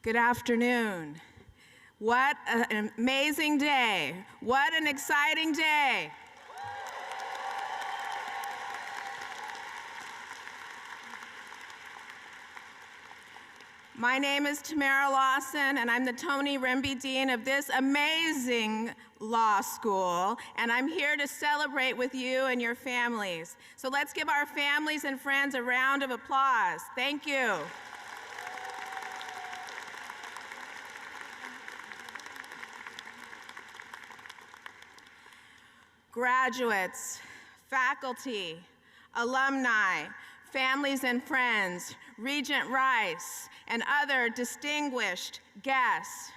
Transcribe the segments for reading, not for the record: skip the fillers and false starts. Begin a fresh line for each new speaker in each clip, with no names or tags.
Good afternoon. What an amazing day. What an exciting day. My name is Tamara Lawson, and I'm the Tony Rimby Dean of this amazing law school, and I'm here to celebrate with you and your families. So let's give our families and friends a round of applause. Thank you. Graduates, faculty, alumni, families and friends, Regent Rice, and other distinguished guests,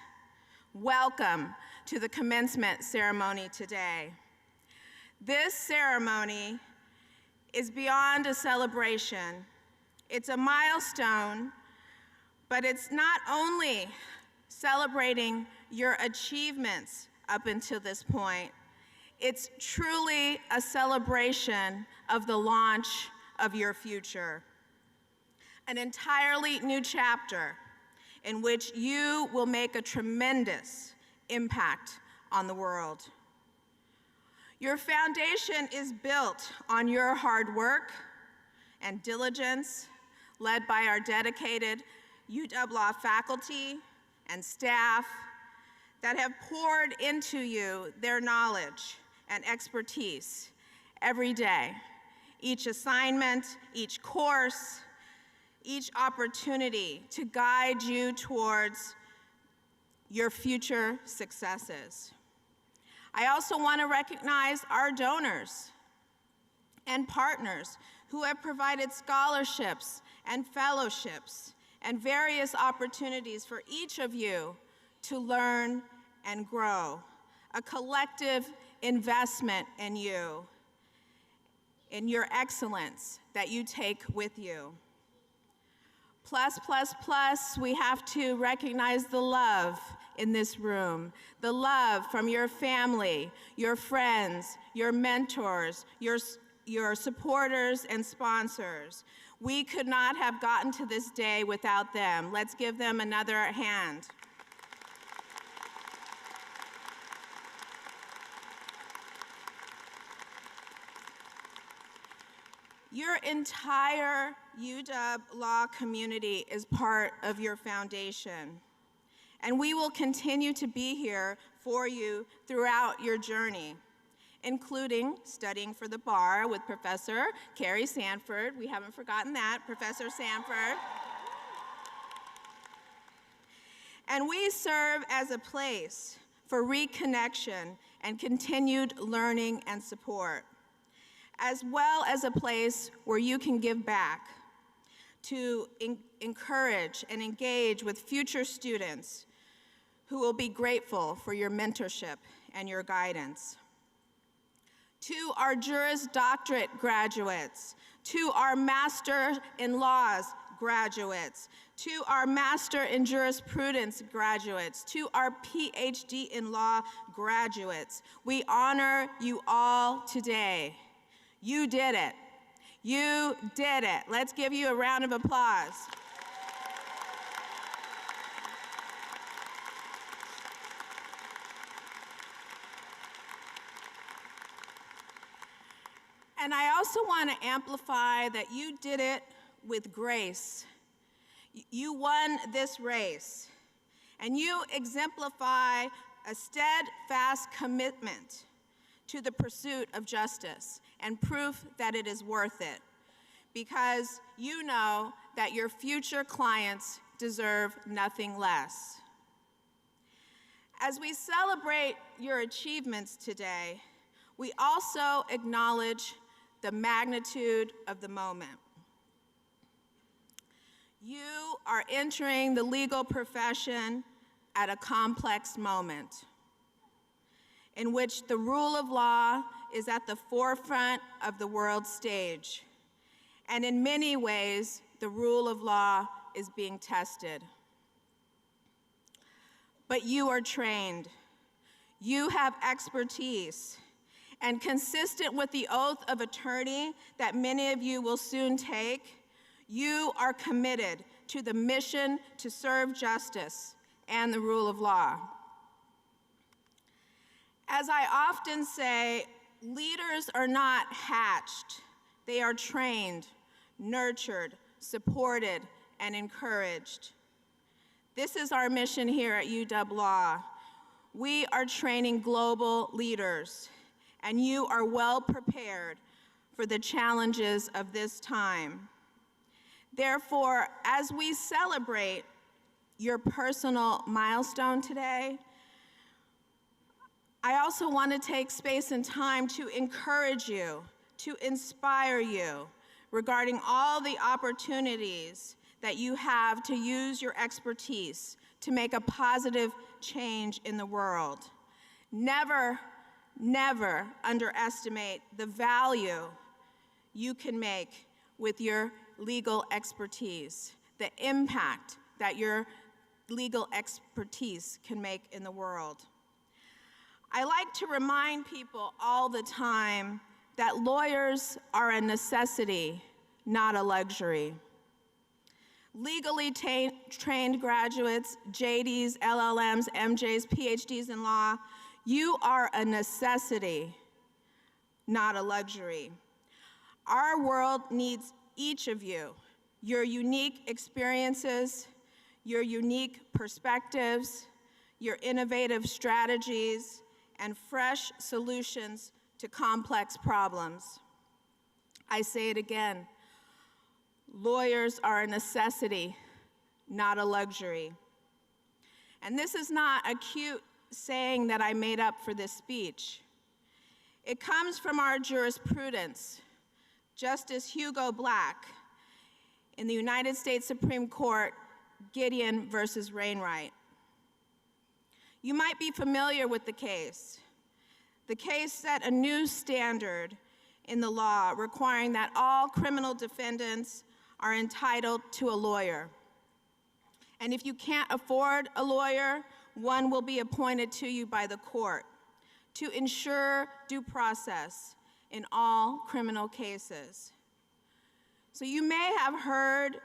welcome to the commencement ceremony today. This ceremony is beyond a celebration. It's a milestone, but it's not only celebrating your achievements up until this point, it's truly a celebration of the launch of your future. An entirely new chapter in which you will make a tremendous impact on the world. Your foundation is built on your hard work and diligence, led by our dedicated UW Law faculty and staff that have poured into you their knowledge and expertise every day. Each assignment, each course, each opportunity to guide you towards your future successes. I also want to recognize our donors and partners who have provided scholarships and fellowships and various opportunities for each of you to learn and grow. A collective investment in you, in your excellence that you take with you. Plus, we have to recognize the love in this room, the love from your family, your friends, your mentors, your supporters and sponsors. We could not have gotten to this day without them. Let's give them another hand. Your entire UW Law community is part of your foundation, and we will continue to be here for you throughout your journey, including studying for the bar with Professor Carrie Sanford. We haven't forgotten that, Professor Sanford. And we serve as a place for reconnection and continued learning and support, as well as a place where you can give back to encourage and engage with future students who will be grateful for your mentorship and your guidance. To our Juris Doctorate graduates, to our Master in Laws graduates, to our Master in Jurisprudence graduates, to our PhD in Law graduates, we honor you all today. You did it. You did it. Let's give you a round of applause. And I also want to amplify that you did it with grace. You won this race, and you exemplify a steadfast commitment to the pursuit of justice and proof that it is worth it, because you know that your future clients deserve nothing less. As we celebrate your achievements today, we also acknowledge the magnitude of the moment. You are entering the legal profession at a complex moment in which the rule of law is at the forefront of the world stage. And in many ways, the rule of law is being tested. But you are trained. You have expertise. And consistent with the oath of attorney that many of you will soon take, you are committed to the mission to serve justice and the rule of law. As I often say, leaders are not hatched. They are trained, nurtured, supported, and encouraged. This is our mission here at UW Law. We are training global leaders, and you are well prepared for the challenges of this time. Therefore, as we celebrate your personal milestone today, I also want to take space and time to encourage you, to inspire you regarding all the opportunities that you have to use your expertise to make a positive change in the world. Never, never underestimate the value you can make with your legal expertise, the impact that your legal expertise can make in the world. I like to remind people all the time that lawyers are a necessity, not a luxury. Legally trained graduates, JDs, LLMs, MJs, PhDs in law, you are a necessity, not a luxury. Our world needs each of you, your unique experiences, your unique perspectives, your innovative strategies, and fresh solutions to complex problems. I say it again, lawyers are a necessity, not a luxury. And this is not a cute saying that I made up for this speech. It comes from our jurisprudence. Justice Hugo Black in the United States Supreme Court, Gideon versus Wainwright. You might be familiar with the case. The case set a new standard in the law requiring that all criminal defendants are entitled to a lawyer. And if you can't afford a lawyer, one will be appointed to you by the court to ensure due process in all criminal cases. So you may have heard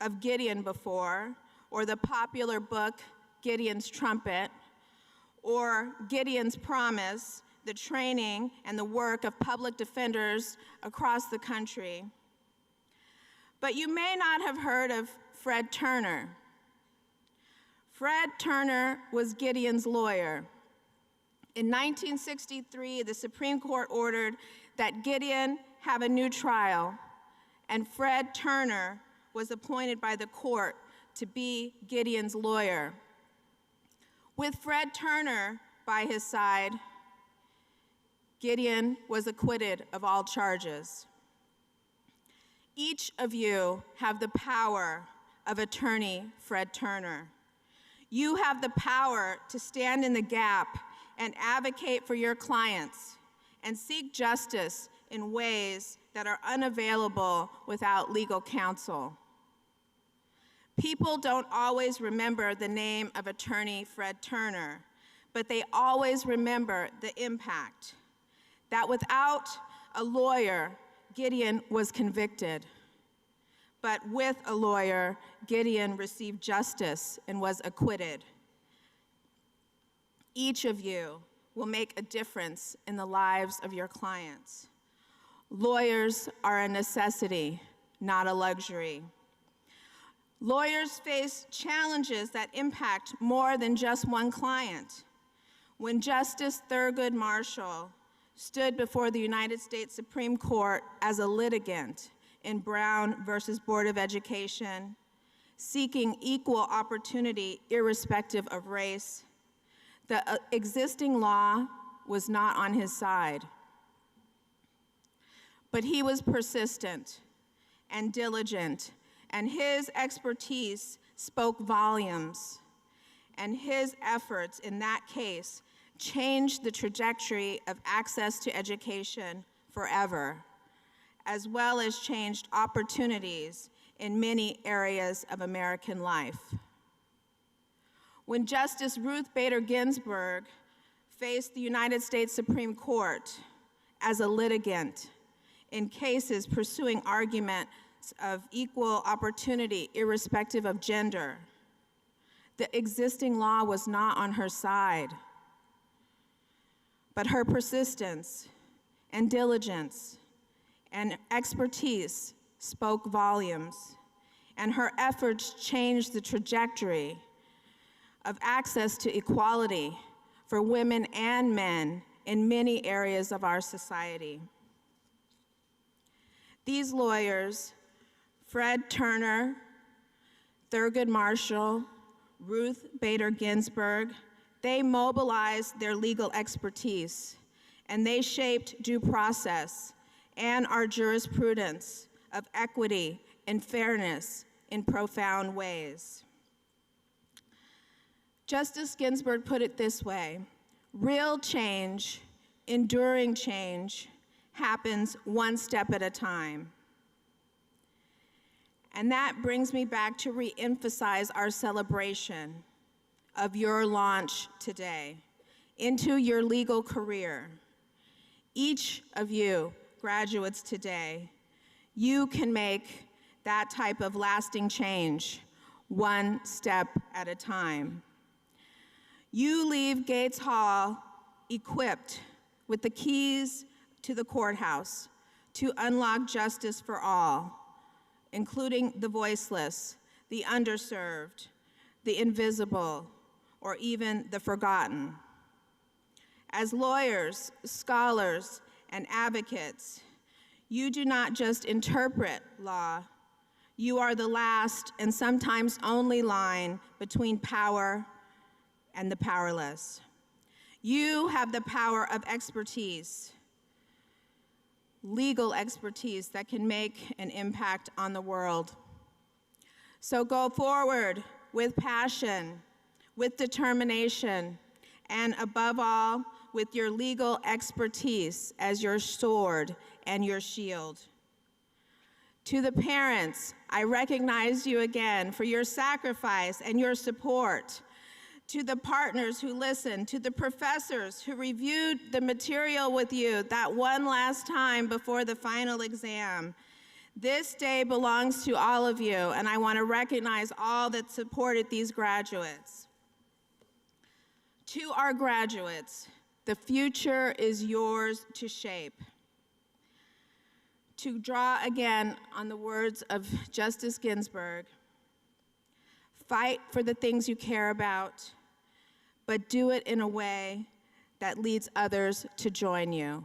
of Gideon before, or the popular book, Gideon's Trumpet, or Gideon's Promise, the training and the work of public defenders across the country. But you may not have heard of Fred Turner. Fred Turner was Gideon's lawyer. In 1963, the Supreme Court ordered that Gideon have a new trial, and Fred Turner was appointed by the court to be Gideon's lawyer. With Fred Turner by his side, Gideon was acquitted of all charges. Each of you have the power of attorney Fred Turner. You have the power to stand in the gap and advocate for your clients and seek justice in ways that are unavailable without legal counsel. People don't always remember the name of attorney Fred Turner, but they always remember the impact. That without a lawyer, Gideon was convicted. But with a lawyer, Gideon received justice and was acquitted. Each of you will make a difference in the lives of your clients. Lawyers are a necessity, not a luxury. Lawyers face challenges that impact more than just one client. When Justice Thurgood Marshall stood before the United States Supreme Court as a litigant in Brown versus Board of Education, seeking equal opportunity irrespective of race, the existing law was not on his side. But he was persistent and diligent, and his expertise spoke volumes. And his efforts in that case changed the trajectory of access to education forever, as well as changed opportunities in many areas of American life. When Justice Ruth Bader Ginsburg faced the United States Supreme Court as a litigant in cases pursuing arguments of equal opportunity irrespective of gender. The existing law was not on her side, but her persistence and diligence and expertise spoke volumes, and her efforts changed the trajectory of access to equality for women and men in many areas of our society. These lawyers, Fred Turner, Thurgood Marshall, Ruth Bader Ginsburg, they mobilized their legal expertise, and they shaped due process and our jurisprudence of equity and fairness in profound ways. Justice Ginsburg put it this way: real change, enduring change, happens one step at a time. And that brings me back to re-emphasize our celebration of your launch today into your legal career. Each of you graduates today, you can make that type of lasting change one step at a time. You leave Gates Hall equipped with the keys to the courthouse to unlock justice for all, including the voiceless, the underserved, the invisible, or even the forgotten. As lawyers, scholars, and advocates, you do not just interpret law, you are the last and sometimes only line between power and the powerless. You have the power of expertise, legal expertise that can make an impact on the world. So go forward with passion, with determination, and above all, with your legal expertise as your sword and your shield. To the parents, I recognize you again for your sacrifice and your support. To the partners who listened, to the professors who reviewed the material with you that one last time before the final exam. This day belongs to all of you, and I want to recognize all that supported these graduates. To our graduates, the future is yours to shape. To draw again on the words of Justice Ginsburg, fight for the things you care about, but do it in a way that leads others to join you.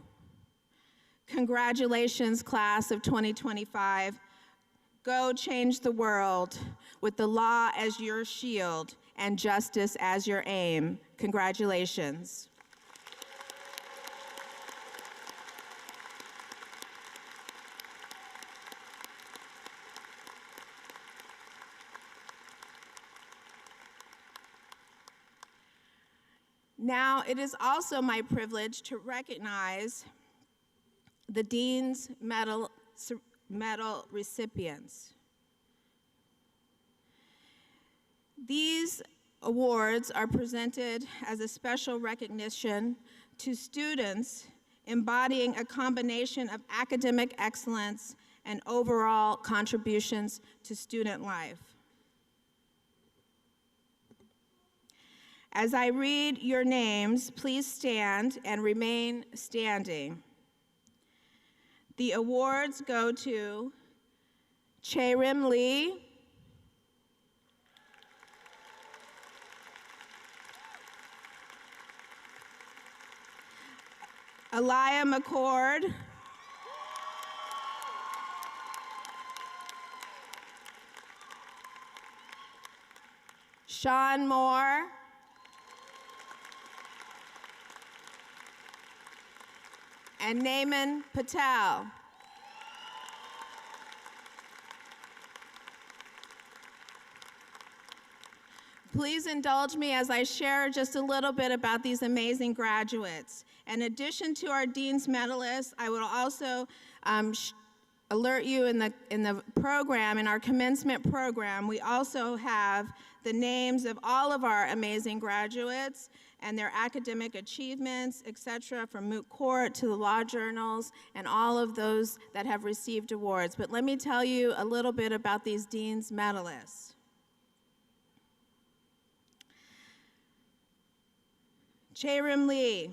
Congratulations, class of 2025. Go change the world with the law as your shield and justice as your aim. Congratulations. Now, it is also my privilege to recognize the Dean's Medal recipients. These awards are presented as a special recognition to students embodying a combination of academic excellence and overall contributions to student life. As I read your names, please stand and remain standing. The awards go to Chae-Rim Lee, Aliyah McCord, Sean Moore, and Naaman Patel. Please indulge me as I share just a little bit about these amazing graduates. In addition to our Dean's medalists, I will also alert you in the program, in our commencement program, we also have the names of all of our amazing graduates, and their academic achievements, etc., from Moot Court to the law journals and all of those that have received awards. But let me tell you a little bit about these Dean's medalists. Chae-Rim Lee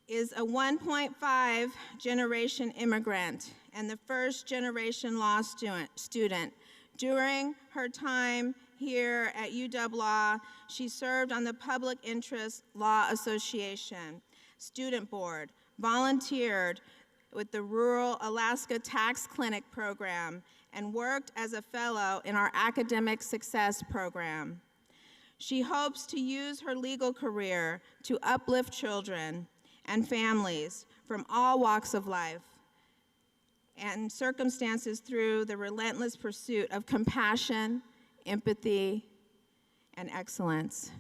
is a 1.5 generation immigrant and the first generation law student. During her time here at UW Law, she served on the Public Interest Law Association Student Board, volunteered with the Rural Alaska Tax Clinic program, and worked as a fellow in our Academic Success program. She hopes to use her legal career to uplift children and families from all walks of life and circumstances through the relentless pursuit of compassion, empathy, and excellence.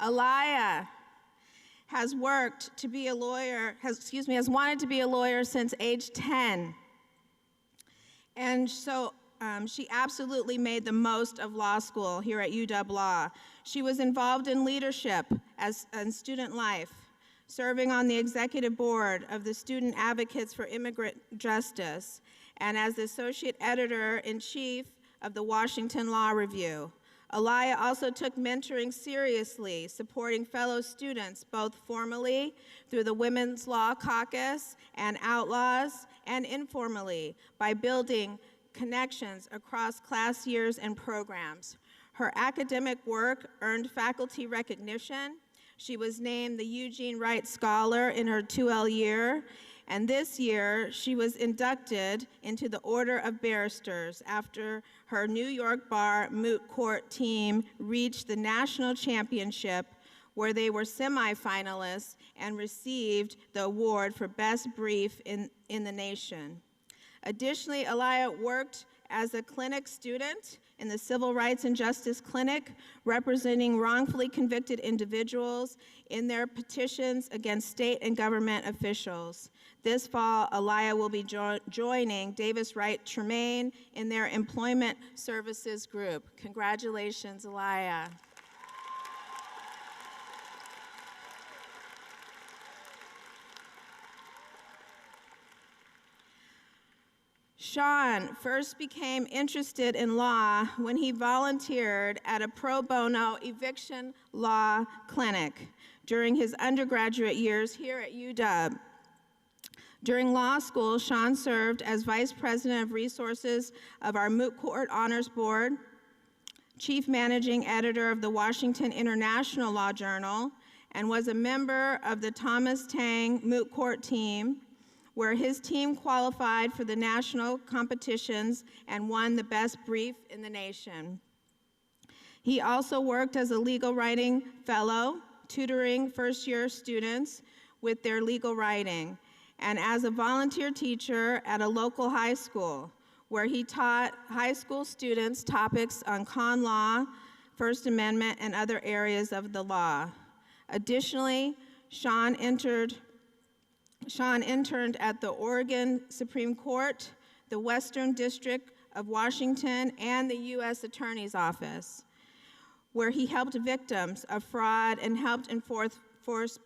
Alaya has worked to be a lawyer, has wanted to be a lawyer since age 10. And so she absolutely made the most of law school here at UW Law. She was involved in leadership and student life, serving on the executive board of the Student Advocates for Immigrant Justice, and as the associate editor-in-chief of the Washington Law Review. Alaya also took mentoring seriously, supporting fellow students both formally through the Women's Law Caucus and Outlaws, and informally by building connections across class years and programs. Her academic work earned faculty recognition. She was named the Eugene Wright Scholar in her 2L year, and this year she was inducted into the Order of Barristers after her New York Bar Moot Court team reached the national championship, where they were semifinalists and received the award for Best Brief in the nation. Additionally, Alaya worked as a clinic student in the Civil Rights and Justice Clinic, representing wrongfully convicted individuals in their petitions against state and government officials. This fall, Alaya will be joining Davis Wright Tremaine in their Employment Services Group. Congratulations, Alaya. Sean first became interested in law when he volunteered at a pro bono eviction law clinic during his undergraduate years here at UW. During law school, Sean served as Vice President of Resources of our Moot Court Honors Board, Chief Managing Editor of the Washington International Law Journal, and was a member of the Thomas Tang Moot Court team, where his team qualified for the national competitions and won the Best Brief in the nation. He also worked as a legal writing fellow, tutoring first-year students with their legal writing, and as a volunteer teacher at a local high school, where he taught high school students topics on con law, First Amendment, and other areas of the law. Additionally, Sean interned at the Oregon Supreme Court, the Western District of Washington, and the U.S. Attorney's Office, where he helped victims of fraud and helped enforce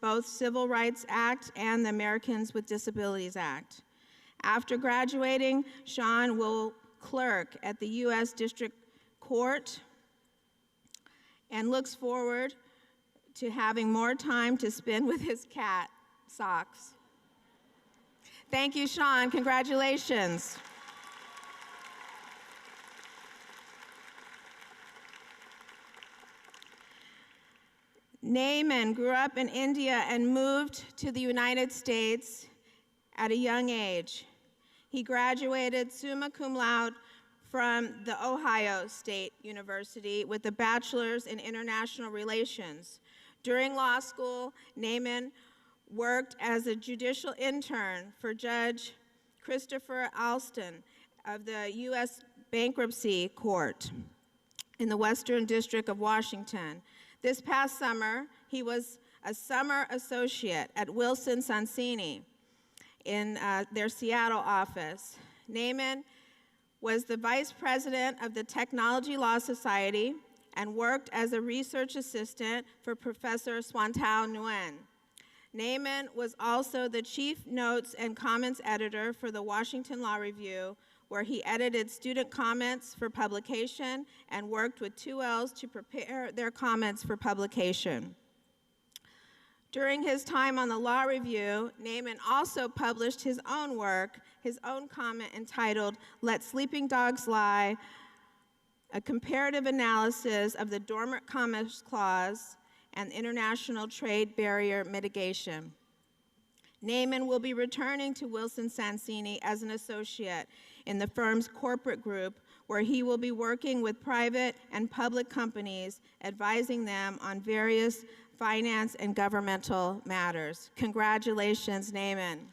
both Civil Rights Act and the Americans with Disabilities Act. After graduating, Sean will clerk at the U.S. District Court and looks forward to having more time to spend with his cat, Socks. Thank you, Sean. Congratulations. Naaman grew up in India and moved to the United States at a young age. He graduated summa cum laude from the Ohio State University with a bachelor's in international relations. During law school, Naaman worked as a judicial intern for Judge Christopher Alston of the U.S. Bankruptcy Court in the Western District of Washington. This past summer, he was a summer associate at Wilson Sonsini in their Seattle office. Naaman was the vice president of the Technology Law Society and worked as a research assistant for Professor Swantao Nguyen. Naaman was also the chief notes and comments editor for the Washington Law Review, where he edited student comments for publication and worked with 2Ls to prepare their comments for publication. During his time on the Law Review, Naaman also published his own work, his own comment entitled, "Let Sleeping Dogs Lie," a comparative analysis of the Dormant Commerce Clause and international trade barrier mitigation. Naaman will be returning to Wilson Sonsini as an associate in the firm's corporate group, where he will be working with private and public companies, advising them on various finance and governmental matters. Congratulations, Naaman.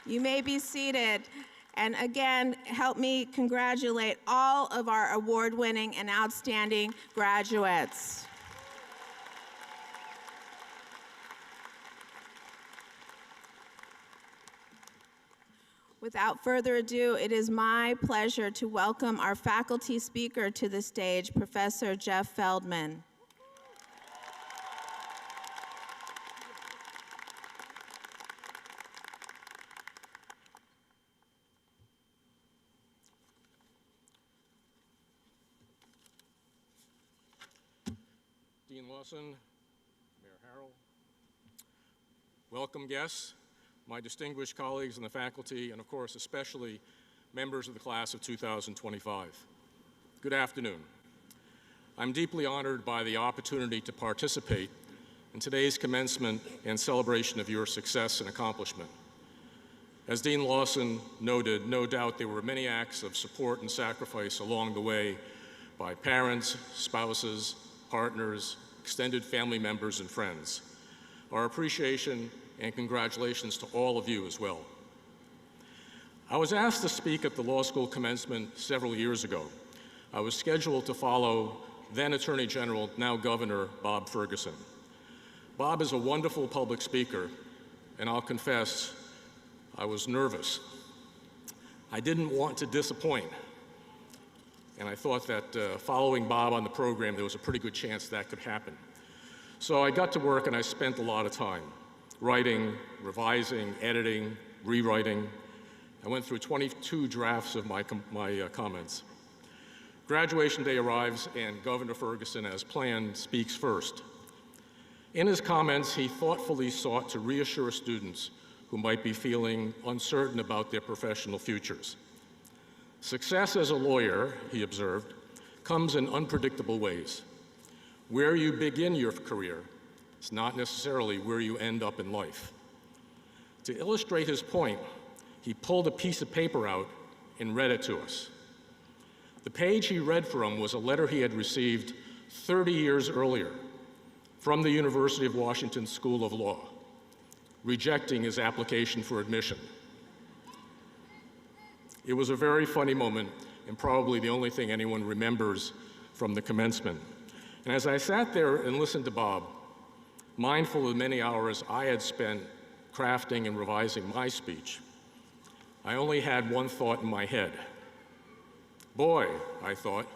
You may be seated. And again, help me congratulate all of our award-winning and outstanding graduates. Without further ado, it is my pleasure to welcome our faculty speaker to the stage, Professor Jeff Feldman.
Dean Lawson, Mayor Harrell, welcome guests, my distinguished colleagues in the faculty, and of course, especially members of the class of 2025. Good afternoon. I'm deeply honored by the opportunity to participate in today's commencement and celebration of your success and accomplishment. As Dean Lawson noted, no doubt there were many acts of support and sacrifice along the way by parents, spouses, partners, extended family members, and friends. Our appreciation and congratulations to all of you as well. I was asked to speak at the law school commencement several years ago. I was scheduled to follow then Attorney General, now Governor, Bob Ferguson. Bob is a wonderful public speaker, and I'll confess, I was nervous. I didn't want to disappoint. And I thought that following Bob on the program, there was a pretty good chance that could happen. So I got to work and I spent a lot of time writing, revising, editing, rewriting. I went through 22 drafts of my comments. Graduation day arrives and Governor Ferguson, as planned, speaks first. In his comments, he thoughtfully sought to reassure students who might be feeling uncertain about their professional futures. Success as a lawyer, he observed, comes in unpredictable ways. Where you begin your career is not necessarily where you end up in life. To illustrate his point, he pulled a piece of paper out and read it to us. The page he read from was a letter he had received 30 years earlier from the University of Washington School of Law, rejecting his application for admission. It was a very funny moment and probably the only thing anyone remembers from the commencement. And as I sat there and listened to Bob, mindful of the many hours I had spent crafting and revising my speech, I only had one thought in my head. Boy, I thought,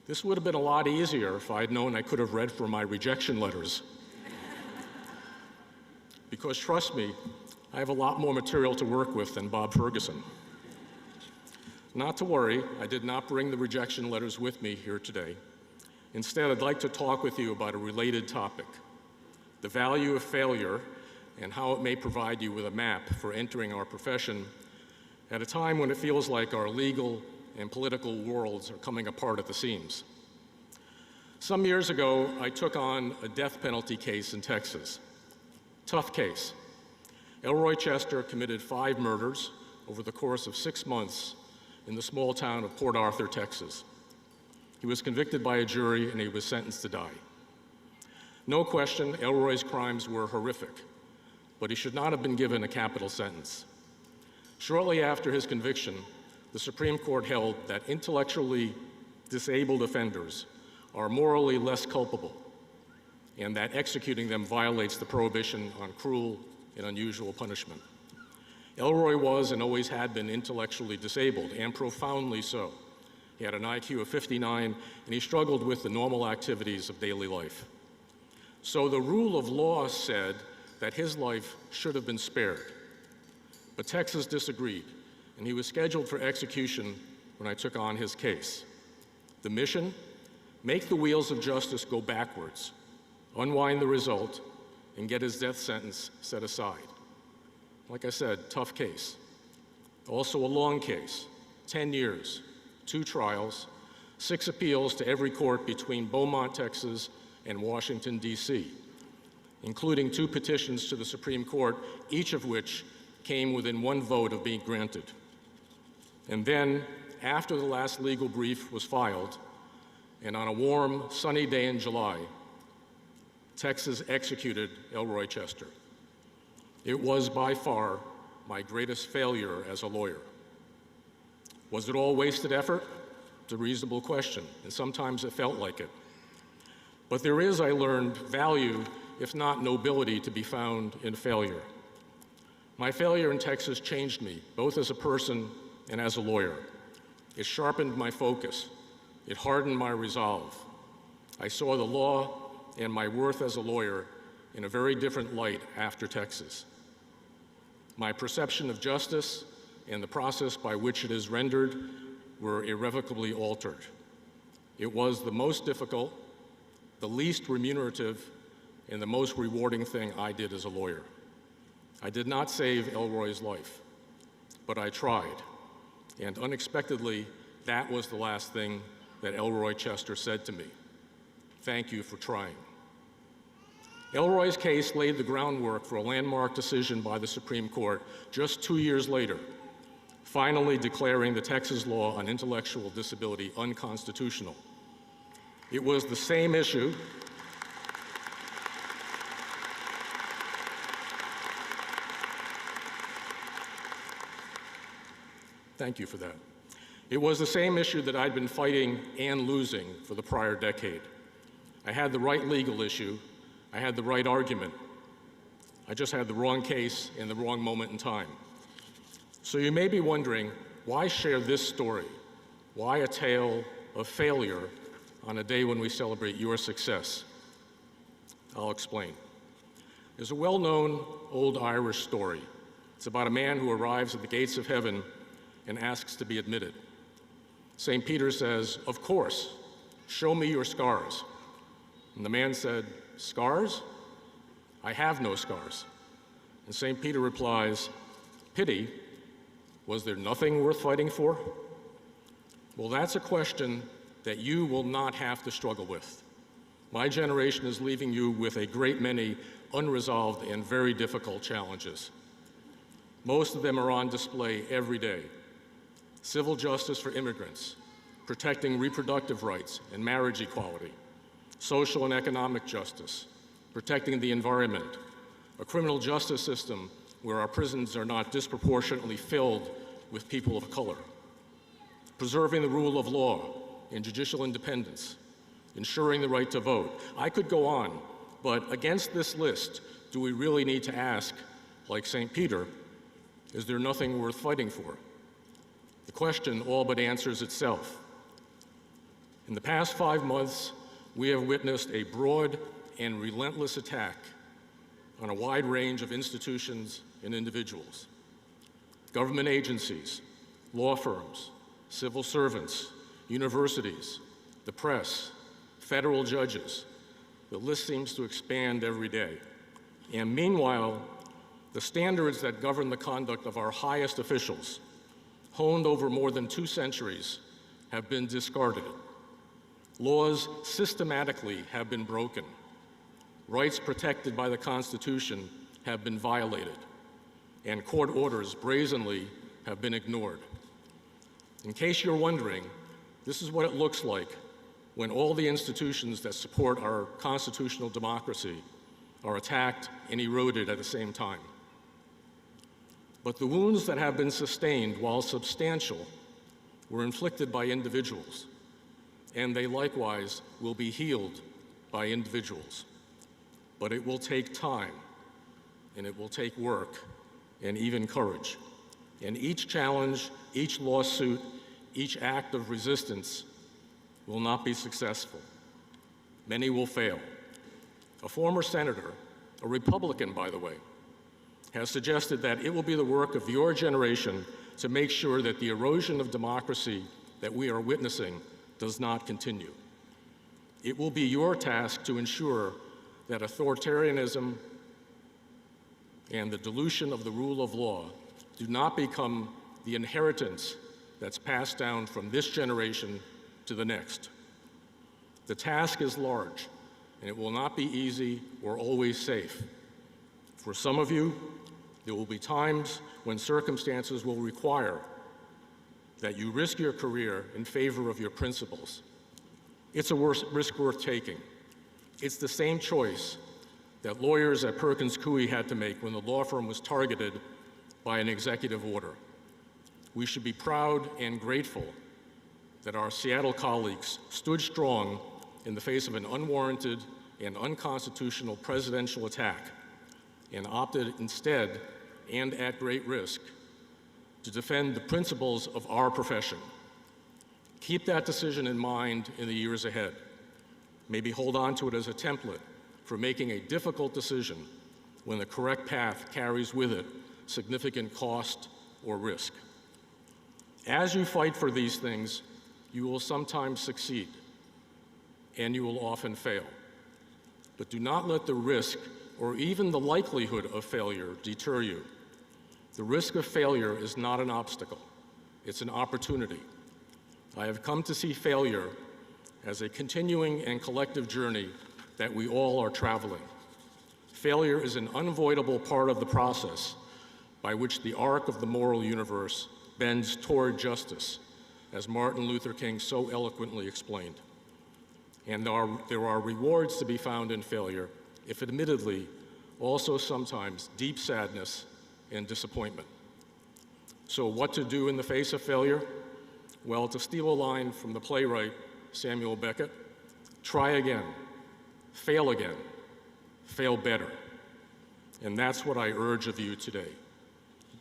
this would have been a lot easier if I'd known I could have read from my rejection letters. Because trust me, I have a lot more material to work with than Bob Ferguson. Not to worry, I did not bring the rejection letters with me here today. Instead, I'd like to talk with you about a related topic, the value of failure and how it may provide you with a map for entering our profession at a time when it feels like our legal and political worlds are coming apart at the seams. Some years ago, I took on a death penalty case in Texas. Tough case. Elroy Chester committed 5 murders over the course of 6 months in the small town of Port Arthur, Texas. He was convicted by a jury and he was sentenced to die. No question, Elroy's crimes were horrific, but he should not have been given a capital sentence. Shortly after his conviction, the Supreme Court held that intellectually disabled offenders are morally less culpable and that executing them violates the prohibition on cruel and unusual punishment. Elroy was and always had been intellectually disabled, and profoundly so. He had an IQ of 59, and he struggled with the normal activities of daily life. So the rule of law said that his life should have been spared. But Texas disagreed, and he was scheduled for execution when I took on his case. The mission? Make the wheels of justice go backwards, unwind the result, and get his death sentence set aside. Like I said, tough case. Also a long case, 10 years, 2 trials, 6 appeals to every court between Beaumont, Texas, and Washington, D.C., including 2 petitions to the Supreme Court, each of which came within 1 vote of being granted. And then, after the last legal brief was filed, and on a warm, sunny day in July, Texas executed Elroy Chester. It was by far my greatest failure as a lawyer. Was it all wasted effort? It's a reasonable question, and sometimes it felt like it. But there is, I learned, value, if not nobility, to be found in failure. My failure in Texas changed me, both as a person and as a lawyer. It sharpened my focus. It hardened my resolve. I saw the law and my worth as a lawyer in a very different light after Texas. My perception of justice and the process by which it is rendered were irrevocably altered. It was the most difficult, the least remunerative, and the most rewarding thing I did as a lawyer. I did not save Elroy's life, but I tried. And unexpectedly, that was the last thing that Elroy Chester said to me. Thank you for trying. Elroy's case laid the groundwork for a landmark decision by the Supreme Court just 2 years later, finally declaring the Texas law on intellectual disability unconstitutional. It was the same issue Thank you for that. It was the same issue that I'd been fighting and losing for the prior decade. I had the right legal issue. I had the right argument. I just had the wrong case in the wrong moment in time. So you may be wondering, why share this story? Why a tale of failure on a day when we celebrate your success? I'll explain. There's a well-known old Irish story. It's about a man who arrives at the gates of heaven and asks to be admitted. St. Peter says, "Of course, show me your scars." And the man said, "Scars? I have no scars." And St. Peter replies, "Pity, was there nothing worth fighting for?" Well, that's a question that you will not have to struggle with. My generation is leaving you with a great many unresolved and very difficult challenges. Most of them are on display every day. Civil justice for immigrants, protecting reproductive rights and marriage equality, social and economic justice, protecting the environment, a criminal justice system where our prisons are not disproportionately filled with people of color, preserving the rule of law and judicial independence, ensuring the right to vote. I could go on, but against this list, do we really need to ask, like St. Peter, is there nothing worth fighting for? The question all but answers itself. In the past 5 months, we have witnessed a broad and relentless attack on a wide range of institutions and individuals. Government agencies, law firms, civil servants, universities, the press, federal judges. The list seems to expand every day. And meanwhile, the standards that govern the conduct of our highest officials, honed over more than 2 centuries, have been discarded. Laws systematically have been broken. Rights protected by the Constitution have been violated, and court orders brazenly have been ignored. In case you're wondering, this is what it looks like when all the institutions that support our constitutional democracy are attacked and eroded at the same time. But the wounds that have been sustained, while substantial, were inflicted by individuals, and they likewise will be healed by individuals. but it will take time, and it will take work, and even courage. And each challenge, each lawsuit, each act of resistance will not be successful. Many will fail. A former senator, a Republican, by the way, has suggested that it will be the work of your generation to make sure that the erosion of democracy that we are witnessing does not continue. It will be your task to ensure that authoritarianism and the dilution of the rule of law do not become the inheritance that's passed down from this generation to the next. The task is large, and it will not be easy or always safe. For some of you, there will be times when circumstances will require that you risk your career in favor of your principles. It's a risk worth taking. It's the same choice that lawyers at Perkins Coie had to make when the law firm was targeted by an executive order. We should be proud and grateful that our Seattle colleagues stood strong in the face of an unwarranted and unconstitutional presidential attack and opted instead, and at great risk, to defend the principles of our profession. Keep that decision in mind in the years ahead. Maybe hold on to it as a template for making a difficult decision when the correct path carries with it significant cost or risk. As you fight for these things, you will sometimes succeed, and you will often fail. But do not let the risk or even the likelihood of failure deter you. The risk of failure is not an obstacle, it's an opportunity. I have come to see failure as a continuing and collective journey that we all are traveling. Failure is an unavoidable part of the process by which the arc of the moral universe bends toward justice, as Martin Luther King so eloquently explained. And there are rewards to be found in failure, if admittedly, also sometimes deep sadness and disappointment. So what to do in the face of failure? Well, to steal a line from the playwright Samuel Beckett, try again, fail better. And that's what I urge of you today.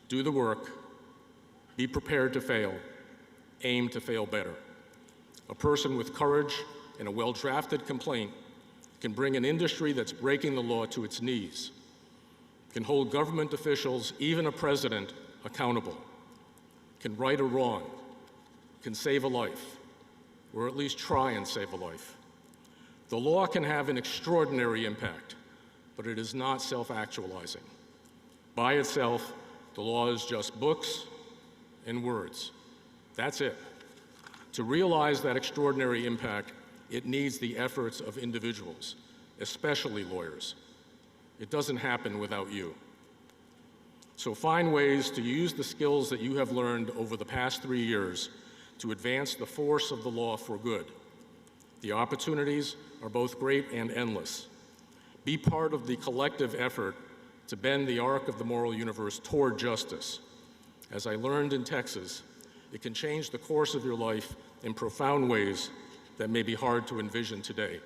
Do the work, be prepared to fail, aim to fail better. A person with courage and a well-drafted complaint can bring an industry that's breaking the law to its knees, can hold government officials, even a president, accountable, can right a wrong, can save a life, or at least try and save a life. The law can have an extraordinary impact, but it is not self-actualizing. By itself, the law is just books and words. That's it. To realize that extraordinary impact, it needs the efforts of individuals, especially lawyers. It doesn't happen without you. So find ways to use the skills that you have learned over the past 3 years to advance the force of the law for good. The opportunities are both great and endless. Be part of the collective effort to bend the arc of the moral universe toward justice. As I learned in Texas, it can change the course of your life in profound ways that may be hard to envision today.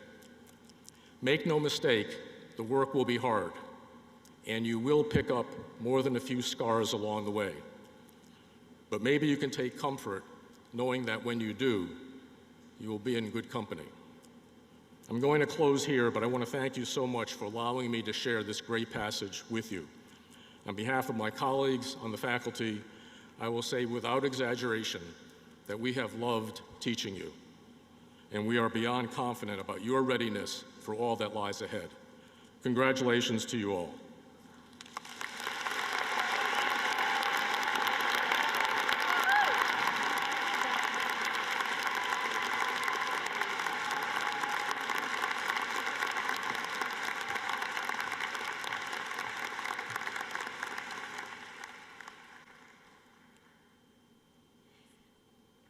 Make no mistake, the work will be hard, and you will pick up more than a few scars along the way. But maybe you can take comfort knowing that when you do, you will be in good company. I'm going to close here, but I want to thank you so much for allowing me to share this great passage with you. On behalf of my colleagues on the faculty, I will say without exaggeration that we have loved teaching you, and we are beyond confident about your readiness for all that lies ahead. Congratulations to you all.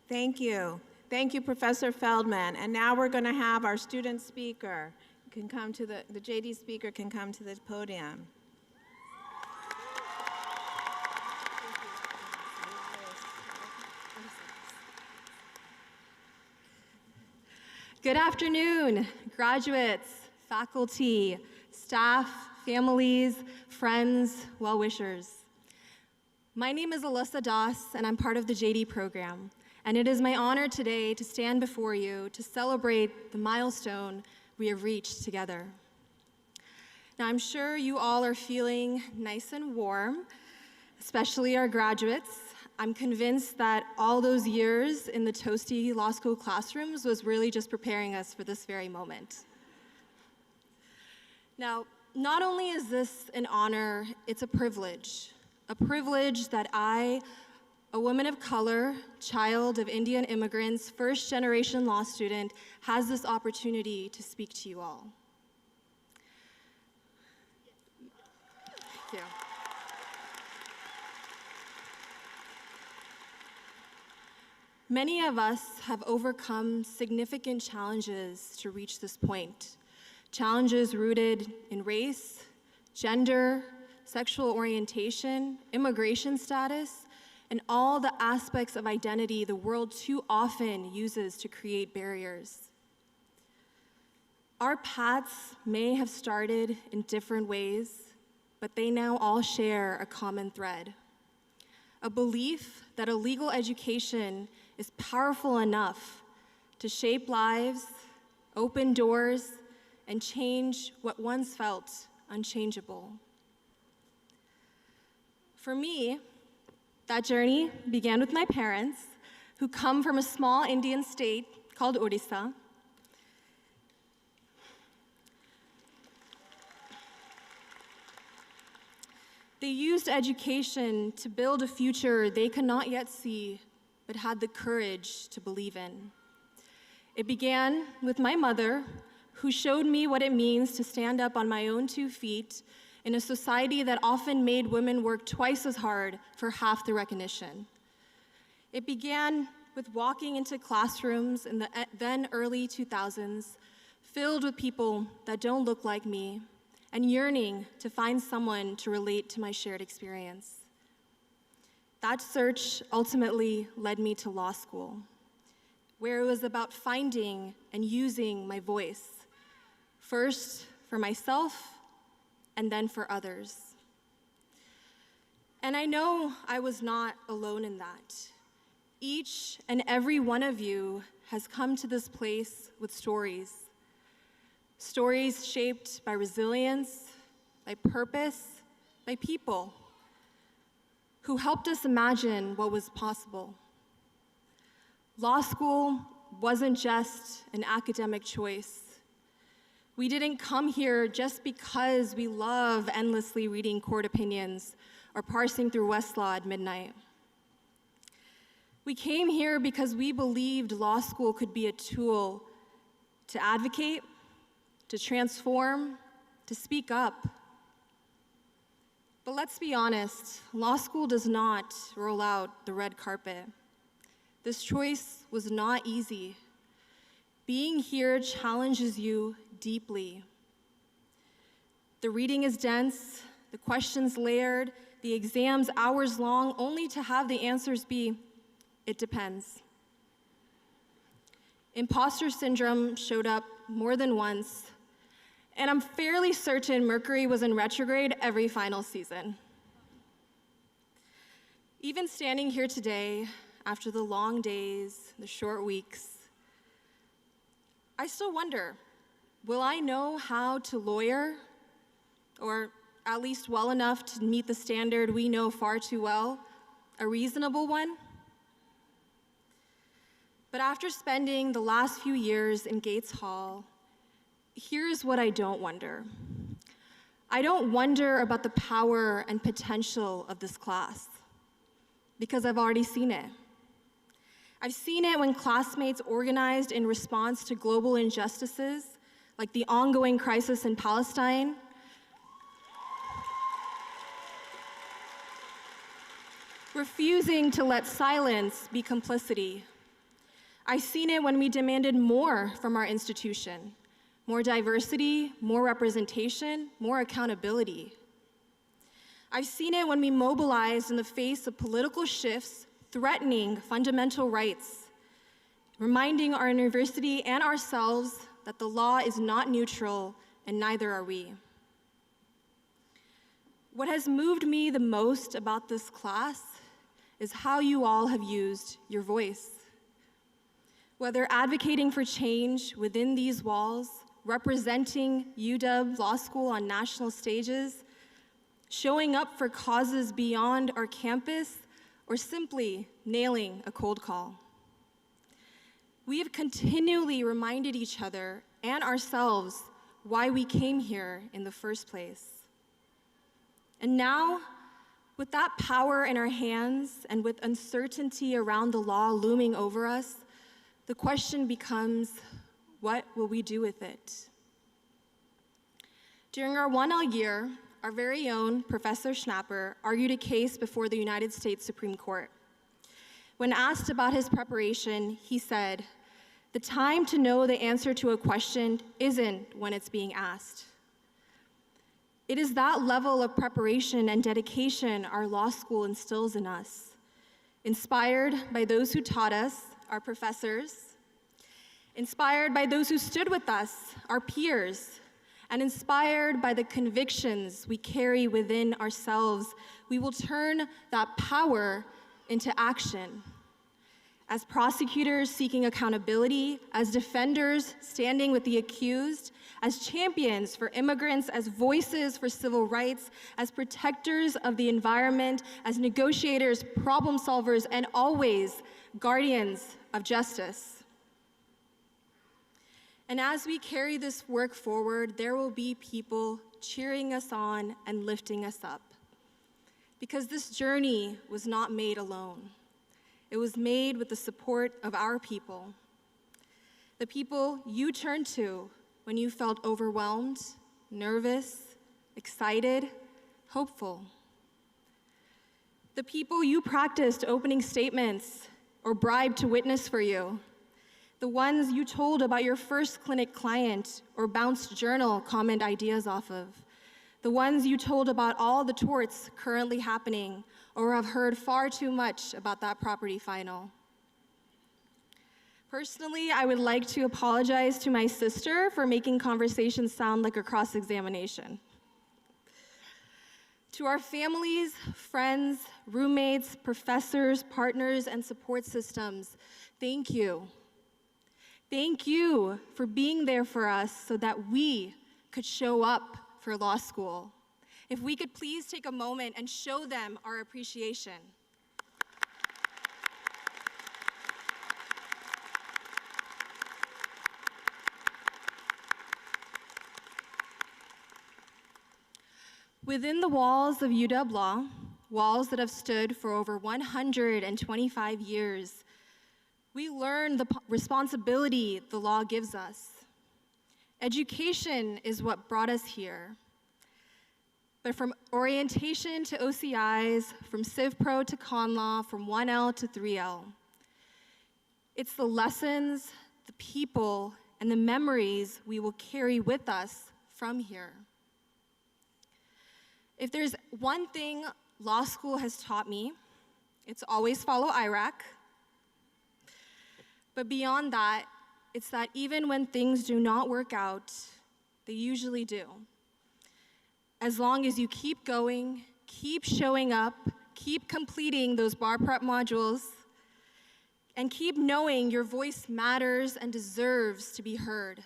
Thank you. Thank you, Professor Feldman. And now we're going to have our student speaker can come to the JD speaker can come to the podium.
Good afternoon, graduates, faculty, staff, families, friends, well-wishers. My name is Alyssa Doss, and I'm part of the JD program. And it is my honor today to stand before you to celebrate the milestone we have reached together. Now, I'm sure you all are feeling nice and warm, especially our graduates. I'm convinced that all those years in the toasty law school classrooms was really just preparing us for this very moment. Now, not only is this an honor, it's a privilege that I, a woman of color, child of Indian immigrants, first-generation law student, has this opportunity to speak to you all. Thank you. Many of us have overcome significant challenges to reach this point. Challenges rooted in race, gender, sexual orientation, immigration status, and all the aspects of identity the world too often uses to create barriers. Our paths may have started in different ways, but they now all share a common thread: a belief that a legal education is powerful enough to shape lives, open doors, and change what once felt unchangeable. For me, that journey began with my parents, who come from a small Indian state called Odisha. They used education to build a future they could not yet see, but had the courage to believe in. It began with my mother, who showed me what it means to stand up on my own 2 feet in a society that often made women work twice as hard for half the recognition. It began with walking into classrooms in the then early 2000s, filled with people that don't look like me, and yearning to find someone to relate to my shared experience. That search ultimately led me to law school, where it was about finding and using my voice, first for myself and then for others. And I know I was not alone in that. Each and every one of you has come to this place with stories shaped by resilience, by purpose, by people who helped us imagine what was possible. Law school wasn't just an academic choice. We didn't come here just because we love endlessly reading court opinions or parsing through Westlaw at midnight. We came here because we believed law school could be a tool to advocate, to transform, to speak up. But let's be honest, law school does not roll out the red carpet. This choice was not easy. Being here challenges you deeply. The reading is dense, the questions layered, the exams hours long, only to have the answers be, "It depends." Imposter syndrome showed up more than once, and I'm fairly certain Mercury was in retrograde every final season. Even standing here today, after the long days, the short weeks, I still wonder, will I know how to lawyer, or at least well enough to meet the standard we know far too well, a reasonable one? But after spending the last few years in Gates Hall, here's what I don't wonder. I don't wonder about the power and potential of this class, because I've already seen it. I've seen it when classmates organized in response to global injustices, like the ongoing crisis in Palestine, refusing to let silence be complicity. I've seen it when we demanded more from our institution, more diversity, more representation, more accountability. I've seen it when we mobilized in the face of political shifts threatening fundamental rights, reminding our university and ourselves that the law is not neutral and neither are we. What has moved me the most about this class is how you all have used your voice. Whether advocating for change within these walls, representing UW Law School on national stages, showing up for causes beyond our campus, or simply nailing a cold call. We have continually reminded each other and ourselves why we came here in the first place. And now, with that power in our hands and with uncertainty around the law looming over us, the question becomes, what will we do with it? During our 1L year, our very own Professor Schnapper argued a case before the United States Supreme Court. When asked about his preparation, he said, "The time to know the answer to a question isn't when it's being asked." It is that level of preparation and dedication our law school instills in us, inspired by those who taught us, our professors, inspired by those who stood with us, our peers, and inspired by the convictions we carry within ourselves. We will turn that power into action. As prosecutors seeking accountability, as defenders standing with the accused, as champions for immigrants, as voices for civil rights, as protectors of the environment, as negotiators, problem solvers, and always guardians of justice. And as we carry this work forward, there will be people cheering us on and lifting us up. Because this journey was not made alone. It was made with the support of our people. The people you turned to when you felt overwhelmed, nervous, excited, hopeful. The people you practiced opening statements or bribed to witness for you. The ones you told about your first clinic client or bounced journal comment ideas off of. The ones you told about all the torts currently happening or have heard far too much about that property final. Personally, I would like to apologize to my sister for making conversations sound like a cross-examination. To our families, friends, roommates, professors, partners, and support systems, thank you. Thank you for being there for us so that we could show up for law school. If we could please take a moment and show them our appreciation. Within the walls of UW Law, walls that have stood for over 125 years, we learn the responsibility the law gives us. Education is what brought us here. But from orientation to OCIs, from CivPro to ConLaw, from 1L to 3L, it's the lessons, the people, and the memories we will carry with us from here. If there's one thing law school has taught me, it's always follow IRAC. But beyond that, it's that even when things do not work out, they usually do. As long as you keep going, keep showing up, keep completing those bar prep modules, and keep knowing your voice matters and deserves to be heard.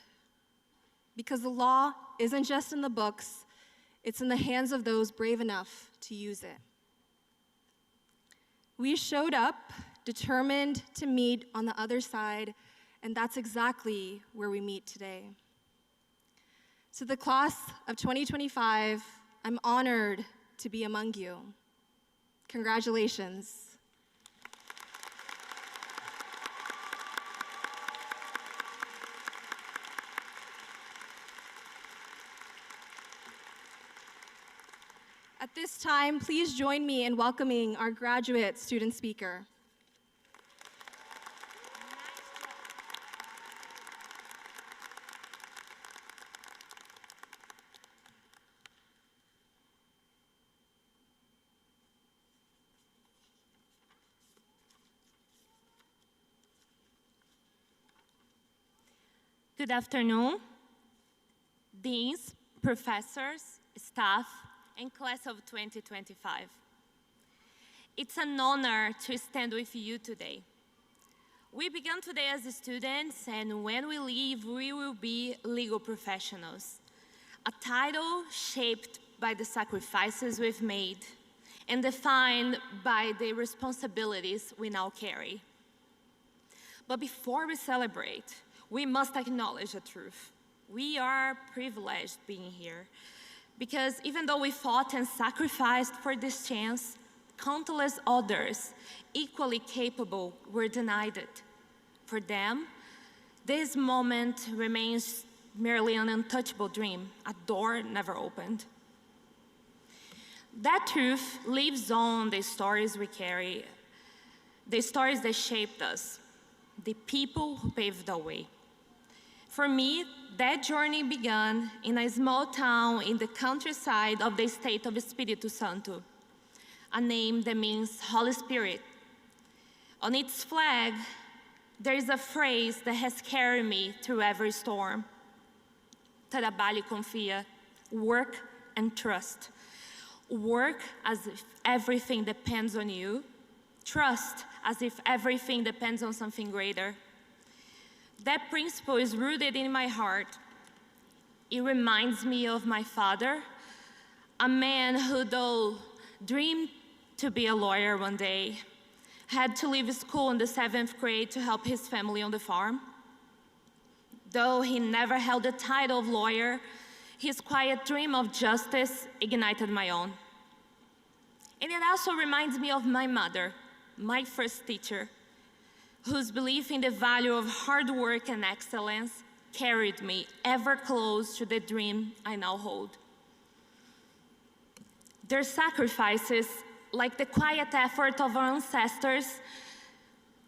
Because the law isn't just in the books, it's in the hands of those brave enough to use it. We showed up, determined to meet on the other side, and that's exactly where we meet today. To the class of 2025, I'm honored to be among you. Congratulations. At this time, please join me in welcoming our graduate student speaker.
Good afternoon, deans, professors, staff, and class of 2025. It's an honor to stand with you today. We began today as students, and when we leave, we will be legal professionals. A title shaped by the sacrifices we've made and defined by the responsibilities we now carry. But before we celebrate, we must acknowledge the truth. We are privileged being here because even though we fought and sacrificed for this chance, countless others equally capable were denied it. For them, this moment remains merely an untouchable dream, a door never opened. That truth lives on the stories we carry, the stories that shaped us, the people who paved the way. For me, that journey began in a small town in the countryside of the state of Espírito Santo, a name that means Holy Spirit. On its flag, there is a phrase that has carried me through every storm. Trabalhe e confia, work and trust. Work as if everything depends on you. Trust as if everything depends on something greater. That principle is rooted in my heart. It reminds me of my father, a man who, though dreamed to be a lawyer one day, had to leave school in the 7th grade to help his family on the farm. Though he never held the title of lawyer, his quiet dream of justice ignited my own. And it also reminds me of my mother, my first teacher, whose belief in the value of hard work and excellence carried me ever close to the dream I now hold. Their sacrifices, like the quiet effort of our ancestors,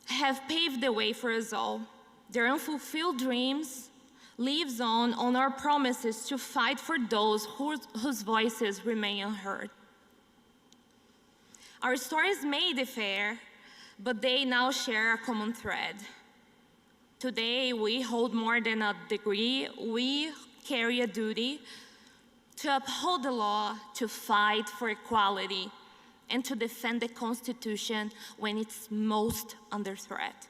have paved the way for us all. Their unfulfilled dreams lives on our promises to fight for those whose voices remain unheard. Our stories may differ, but they now share a common thread. Today, we hold more than a degree. We carry a duty to uphold the law, to fight for equality, and to defend the Constitution when it's most under threat.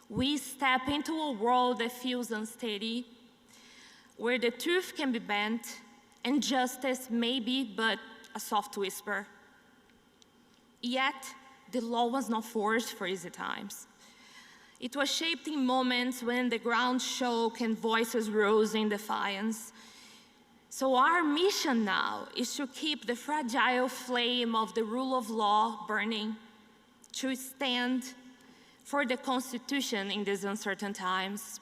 We step into a world that feels unsteady, where the truth can be bent and justice may be but a soft whisper. Yet, the law was not forged for easy times. It was shaped in moments when the ground shook and voices rose in defiance. So our mission now is to keep the fragile flame of the rule of law burning, to stand for the Constitution in these uncertain times,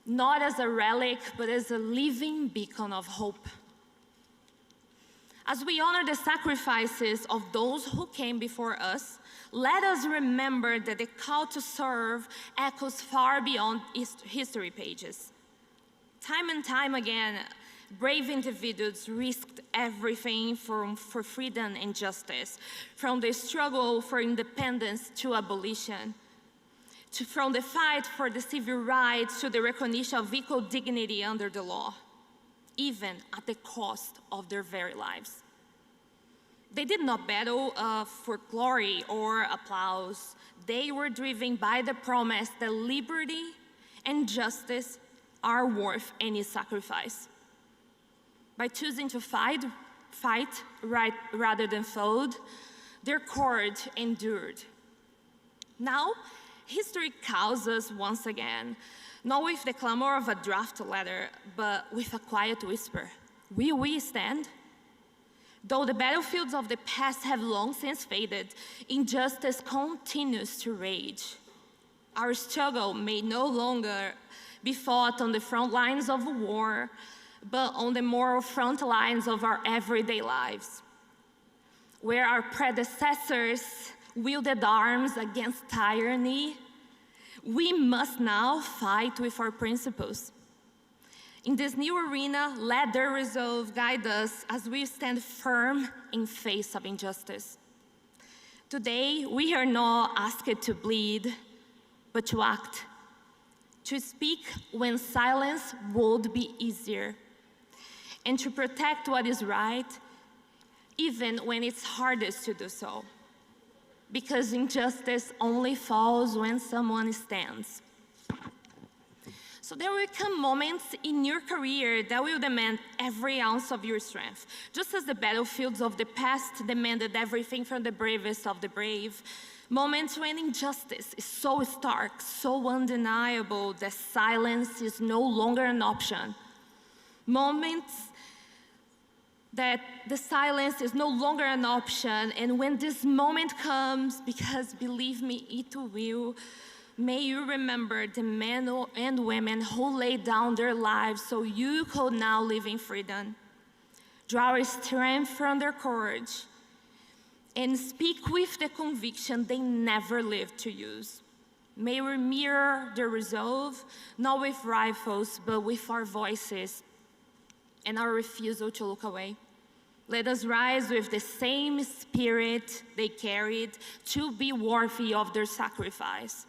not as a relic, but as a living beacon of hope. As we honor the sacrifices of those who came before us, let us remember that the call to serve echoes far beyond history pages. Time and time again, brave individuals risked everything for freedom and justice, from the struggle for independence to abolition, from the fight for the civil rights to the recognition of equal dignity under the law, even at the cost of their very lives. They did not battle for glory or applause. They were driven by the promise that liberty and justice are worth any sacrifice. By choosing to fight right rather than fold, their courage endured. Now, history calls us once again, not with the clamor of a draft letter, but with a quiet whisper. Will we stand? Though the battlefields of the past have long since faded, injustice continues to rage. Our struggle may no longer be fought on the front lines of a war, but on the moral front lines of our everyday lives, where our predecessors wielded arms against tyranny. We must now fight with our principles. In this new arena, let their resolve guide us as we stand firm in face of injustice. Today, we are not asked to bleed, but to act, to speak when silence would be easier, and to protect what is right, even when it's hardest to do so. Because injustice only falls when someone stands. So there will come moments in your career that will demand every ounce of your strength. Just as the battlefields of the past demanded everything from the bravest of the brave, moments when injustice is so stark, so undeniable that silence is no longer an option. Moments that the silence is no longer an option, and when this moment comes, because believe me, it will, may you remember the men and women who laid down their lives so you could now live in freedom. Draw strength from their courage and speak with the conviction they never lived to use. May we mirror their resolve, not with rifles, but with our voices and our refusal to look away. Let us rise with the same spirit they carried to be worthy of their sacrifice.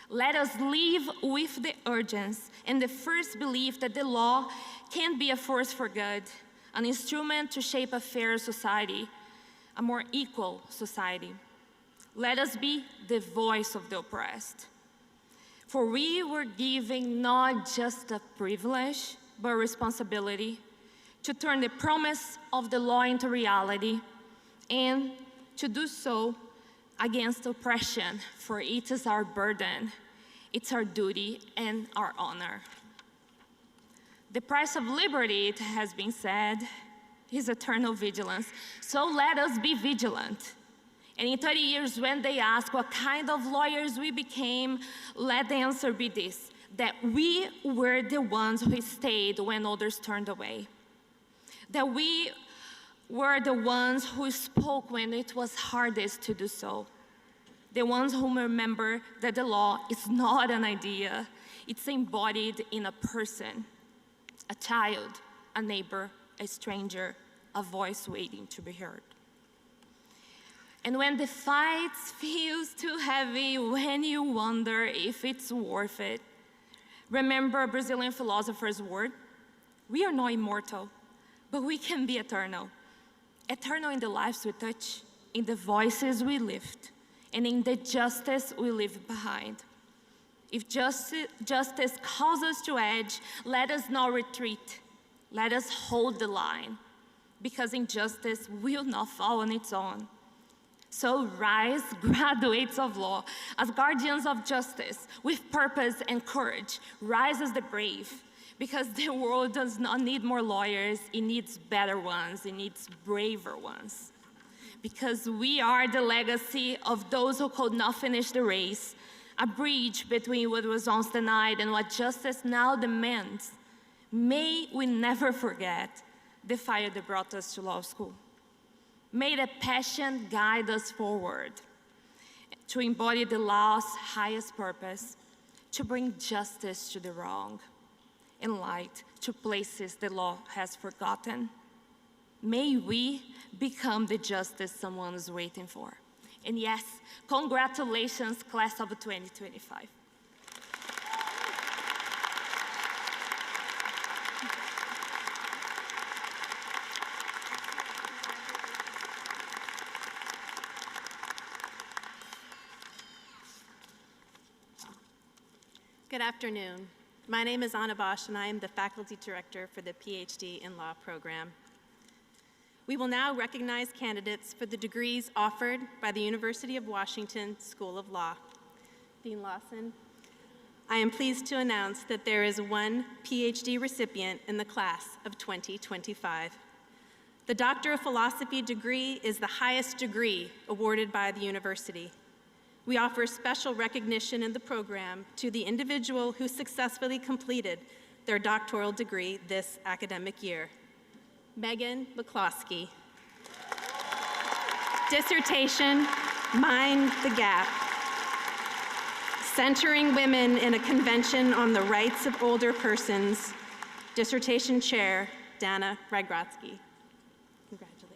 Let us live with the urgency and the first belief that the law can be a force for good, an instrument to shape a fairer society, a more equal society. Let us be the voice of the oppressed. For we were given not just a privilege, but a responsibility to turn the promise of the law into reality, and to do so against oppression, for it is our burden, it's our duty and our honor. The price of liberty, it has been said, is eternal vigilance. So let us be vigilant. And in 30 years, when they ask what kind of lawyers we became, let the answer be this, that we were the ones who stayed when others turned away. That we were the ones who spoke when it was hardest to do so. The ones who remember that the law is not an idea, it's embodied in a person, a child, a neighbor, a stranger, a voice waiting to be heard. And when the fight feels too heavy, when you wonder if it's worth it, remember a Brazilian philosopher's word, we are not immortal, but we can be eternal. Eternal in the lives we touch, in the voices we lift, and in the justice we leave behind. If justice calls us to edge, let us not retreat. Let us hold the line, because injustice will not fall on its own. So rise, graduates of law, as guardians of justice, with purpose and courage. Rise as the brave, because the world does not need more lawyers, it needs better ones, it needs braver ones. Because we are the legacy of those who could not finish the race, a bridge between what was once denied and what justice now demands. May we never forget the fire that brought us to law school. May the passion guide us forward to embody the law's highest purpose, to bring justice to the wrong and light to places the law has forgotten. May we become the justice someone is waiting for. And yes, congratulations, class of 2025.
Good afternoon. My name is Anna Bosch, and I am the Faculty Director for the PhD in Law program. We will now recognize candidates for the degrees offered by the University of Washington School of Law. Dean Lawson, I am pleased to announce that there is one PhD recipient in the class of 2025. The Doctor of Philosophy degree is the highest degree awarded by the university. We offer special recognition in the program to the individual who successfully completed their doctoral degree this academic year. Megan McCloskey. Dissertation, Mind the Gap. Centering Women in a Convention on the Rights of Older Persons. Dissertation Chair, Dana Rygrotsky. Congratulations.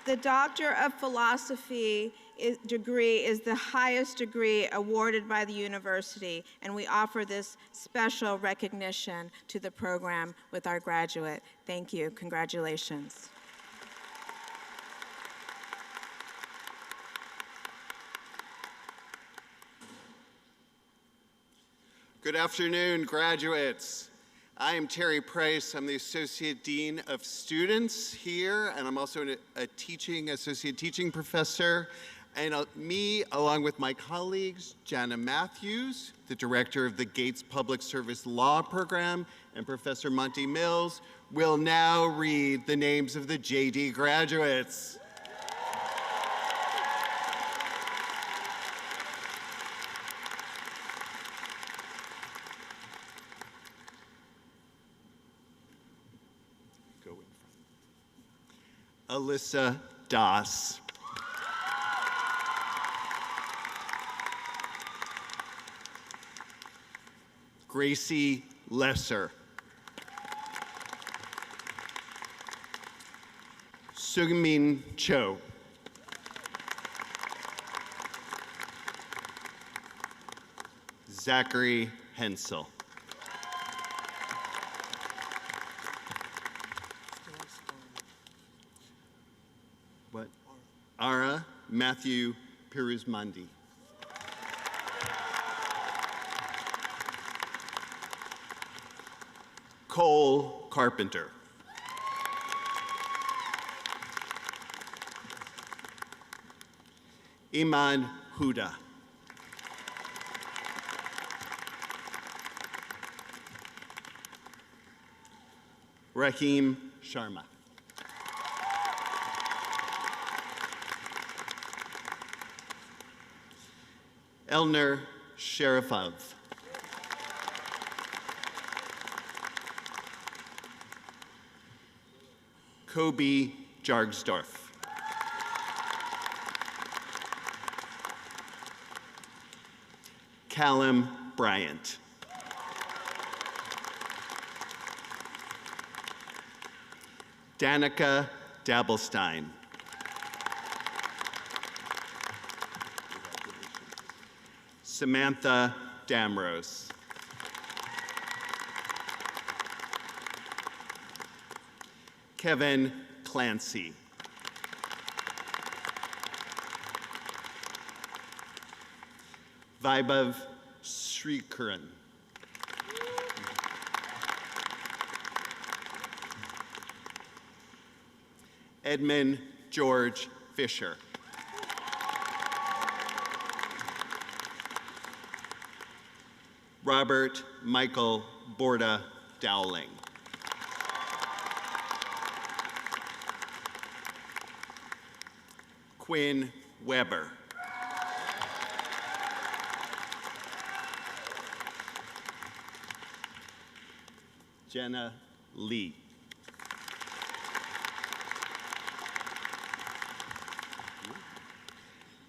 The Doctor of Philosophy degree is the highest degree awarded by the university, and we offer this special recognition to the program with our graduate. Thank you. Congratulations.
Good afternoon, graduates. I am Terry Price. I'm the Associate Dean of Students here, and I'm also a associate teaching professor. And me, along with my colleagues, Jana Matthews, the director of the Gates Public Service Law Program, and Professor Monty Mills, will now read the names of the JD graduates. Alyssa Das. Gracie Lesser. Sungmin Cho. Zachary Hensel. Ara Matthew Piruzmandi. Cole Carpenter. Iman Huda. Rahim Sharma. Elner Sherifov. Kobe Jargsdorf. Callum Bryant. Danica Dabelstein. Samantha Damrose. Kevin Clancy. Vaibhav Srikaran. Edmund George Fisher. Robert Michael Borda Dowling. Quinn Weber. Jenna Lee.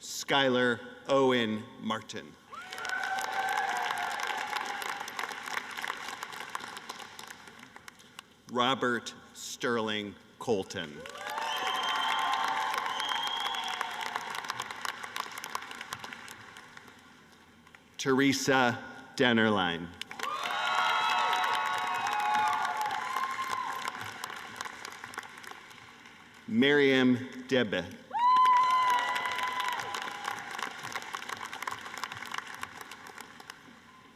Skylar Owen Martin. Robert Sterling Colton. Teresa Dennerline. Miriam Debbe.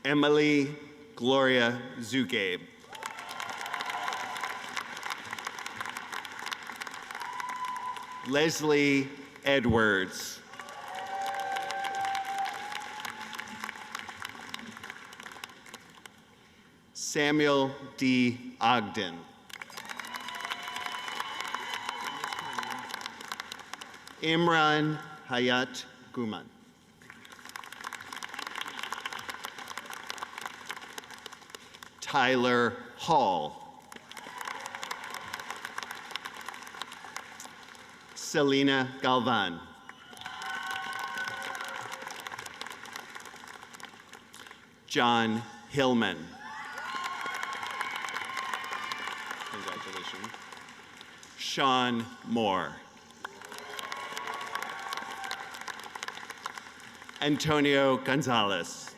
Emily Gloria Zugabe. Leslie Edwards. Samuel D. Ogden. Imran Hayat Guman. Tyler Hall. Selena Galvan. John Hillman. Congratulations. Sean Moore. Antonio Gonzalez.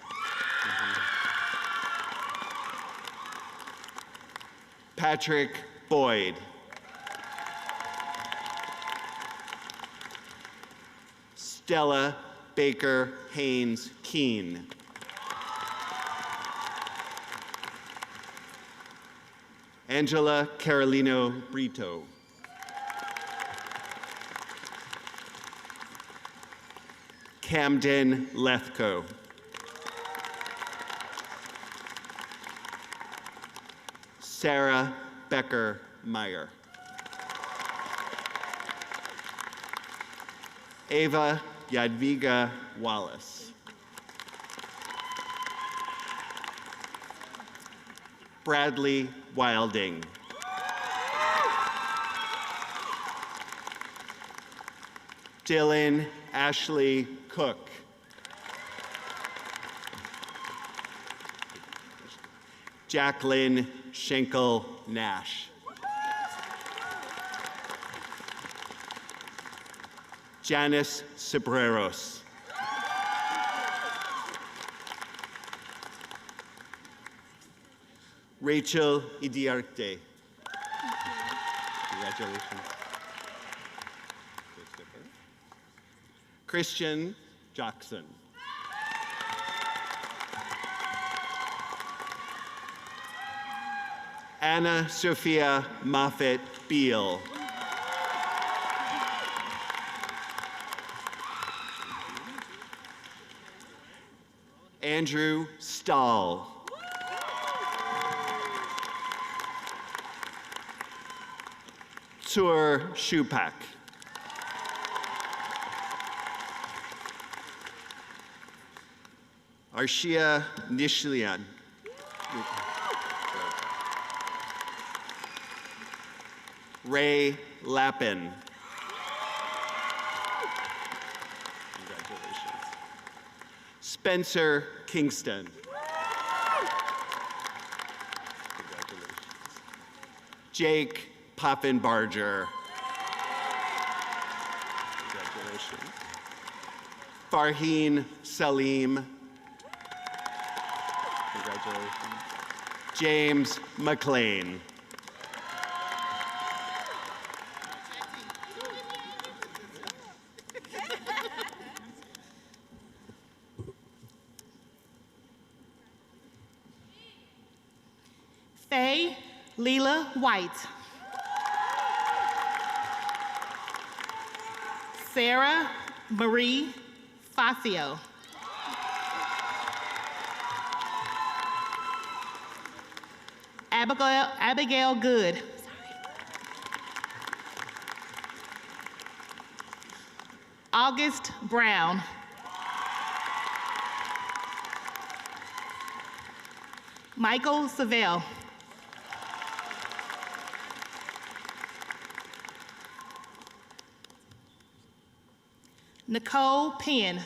Patrick Boyd. Stella Baker Haynes Keene. Angela Carolino Brito. Camden Lethco. Sarah Becker Meyer. Ava Yadviga Wallace. Bradley Wilding. Dylan Ashley Cook. Jacqueline Schenkel Nash. Janice Sobreros. Rachel Idiarte. Congratulations. Christian Jackson. Anna Sophia Moffett Beal. Andrew Stahl. Tur Shupak. Arshia Nishlian. Ray Lappin. Congratulations. Spencer Kingston. Congratulations. Jake Poffenbarger. Congratulations. Farheen Salim. Congratulations. James McLean.
Faye Leela White. Sarah Marie Facio. Abigail Good. August Brown. Michael Savelle. Nicole Penn.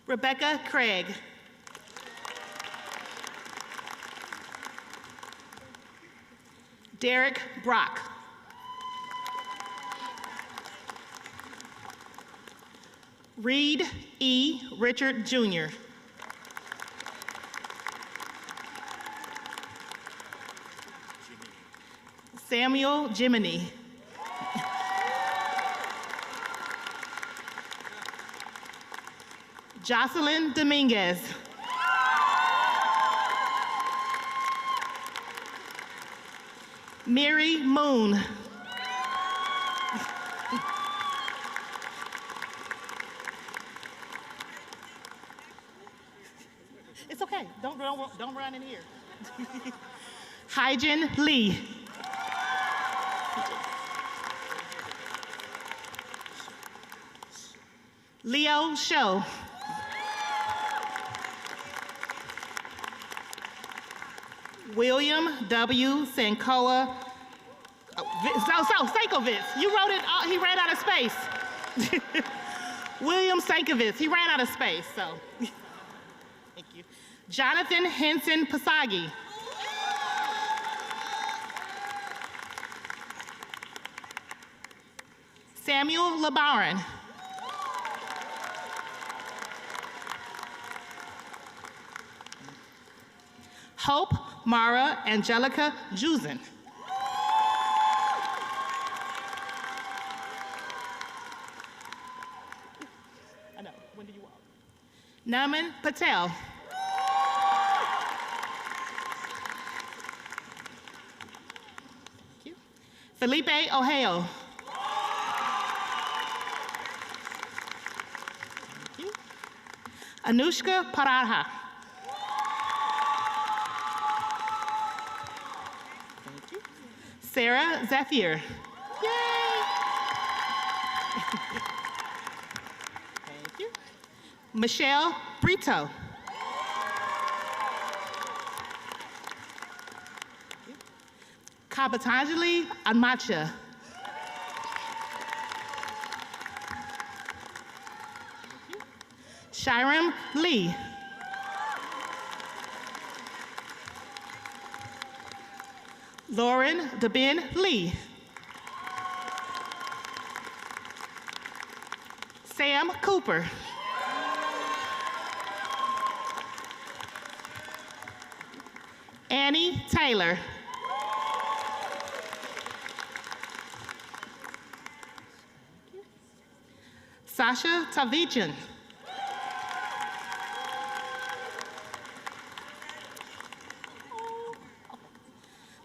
Rebecca Craig. Derek Brock. Reed E. Richard Jr. Samuel Jiminy. Jocelyn Dominguez. Mary Moon. It's okay, don't run in here. Hyjin Lee. Leo Show. William W. Sankoa. Sankovitz. You wrote it, he ran out of space. William Sankovitz, he ran out of space, so. Thank you. Jonathan Henson Pasagi. Samuel LeBaron. Hope Mara Angelica Jusen. I know, when do you walk? Naman Patel. Thank you. Felipe Ohio. Thank you. Anushka Paraha. Thank you. Sarah Zephyr. Yay! Thank you. Michelle Brito. Kabatanjali Anmacha. Shiram Lee. Lauren Dabin Lee. Sam Cooper. Annie Taylor. Sasha Tavichan.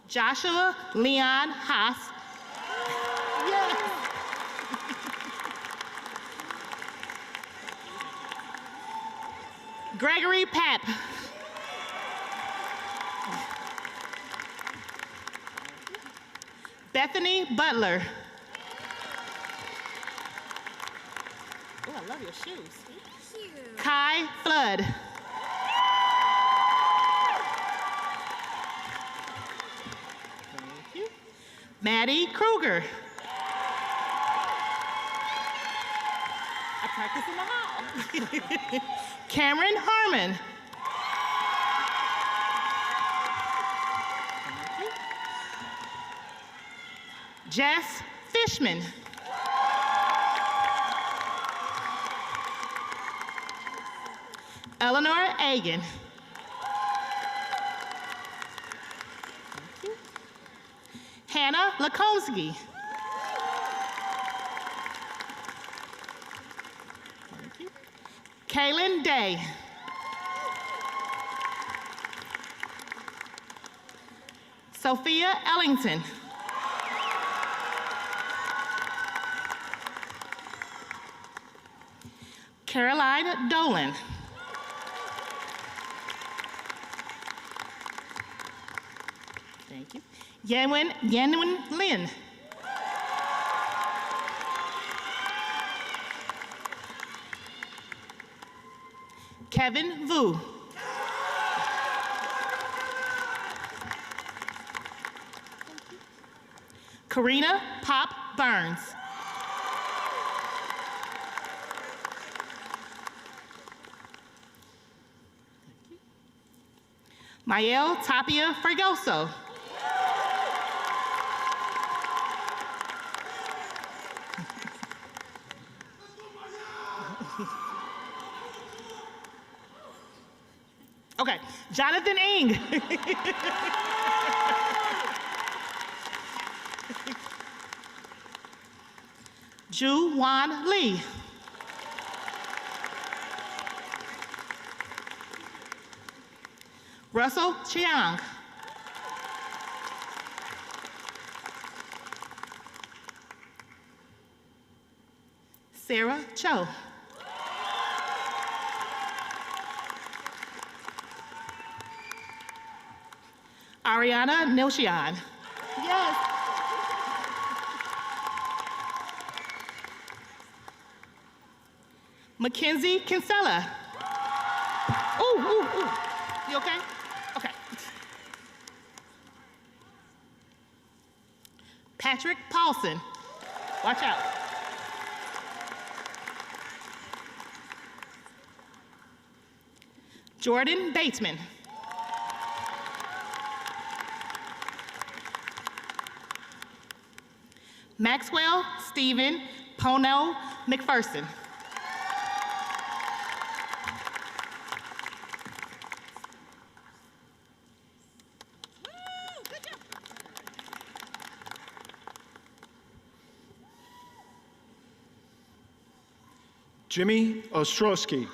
Joshua Leon Haas. Yes. Gregory Papp. Bethany Butler. Oh, I love your shoes. Thank you. Kai Flood. Thank you. Maddie Kruger. I practice in the hall. Cameron Harmon. Thank you. Jess Fishman. Eleanor Agan. Hannah Lakomsky. Kaylin Day. Sophia Ellington. Caroline Dolan. Thank you. Yanwin Lin. Kevin Vu. Karina Pop Burns. Mael Tapia Fregoso. Okay, Jonathan Ing. Ju Wan Lee. Russell Chiang. Sarah Cho. Ariana Nilshian. Yes. Mackenzie Kinsella. Ooh, ooh, ooh. You okay? Okay. Patrick Paulson. Watch out. Jordan Bateman. Maxwell Stephen Ponell McPherson.
Jimmy Ostrowski.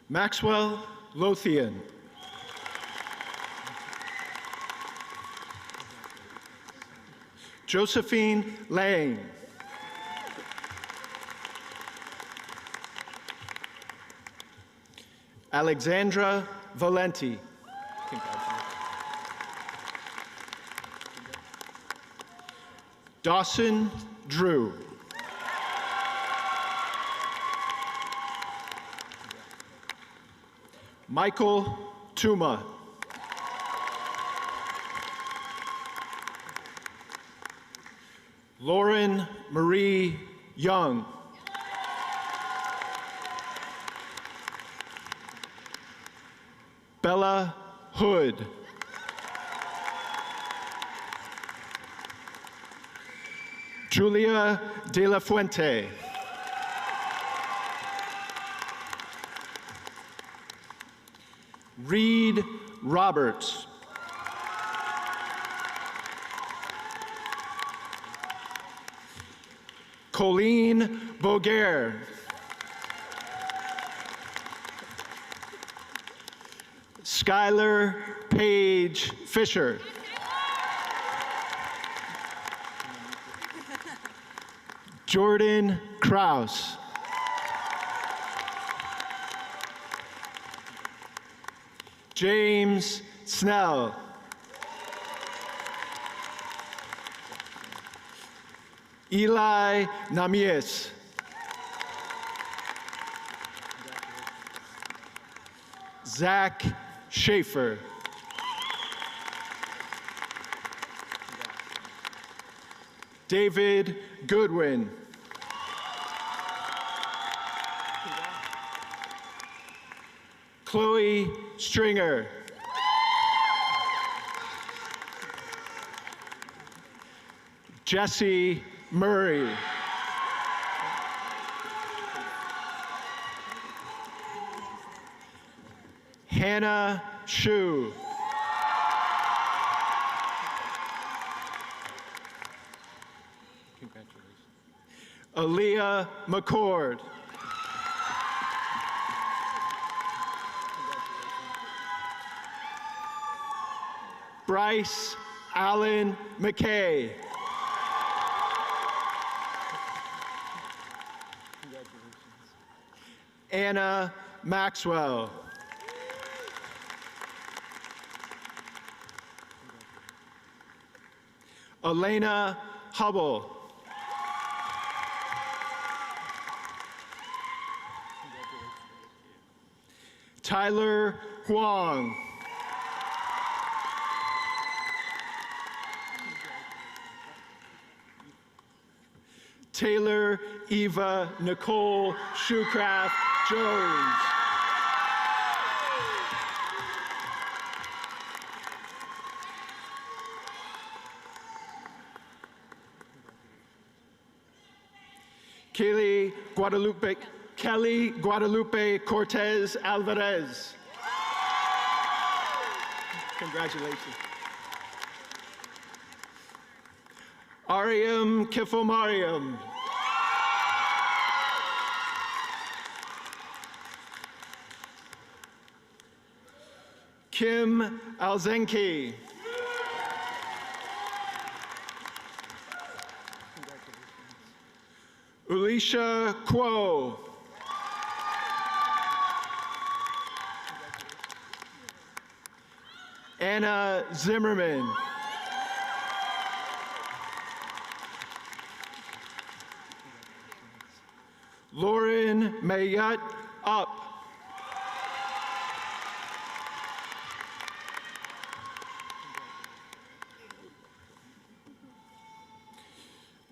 Maxwell Lothian. Josephine Lang. Alexandra Valenti. Dawson Drew. Michael Tuma. Lauren Marie Young. Bella Hood. Julia De La Fuente. Reed Roberts. Colleen Boguer. Skylar Paige Fisher. Jordan Kraus. James Snell. Eli Namies. Zach Schaefer. David Goodwin. Chloe Stringer. Jesse Murray. Hannah Shu. Aaliyah McCord. Bryce Allen McKay. Anna Maxwell. Elena Hubble. Tyler Huang. Taylor Eva Nicole Shoecraft Jones. Kelly Guadalupe Cortez Alvarez. Congratulations. Ariam Kifomariam. Kim Alzenki. Alicia Kuo. Anna Zimmerman. Lauren Mayut Up.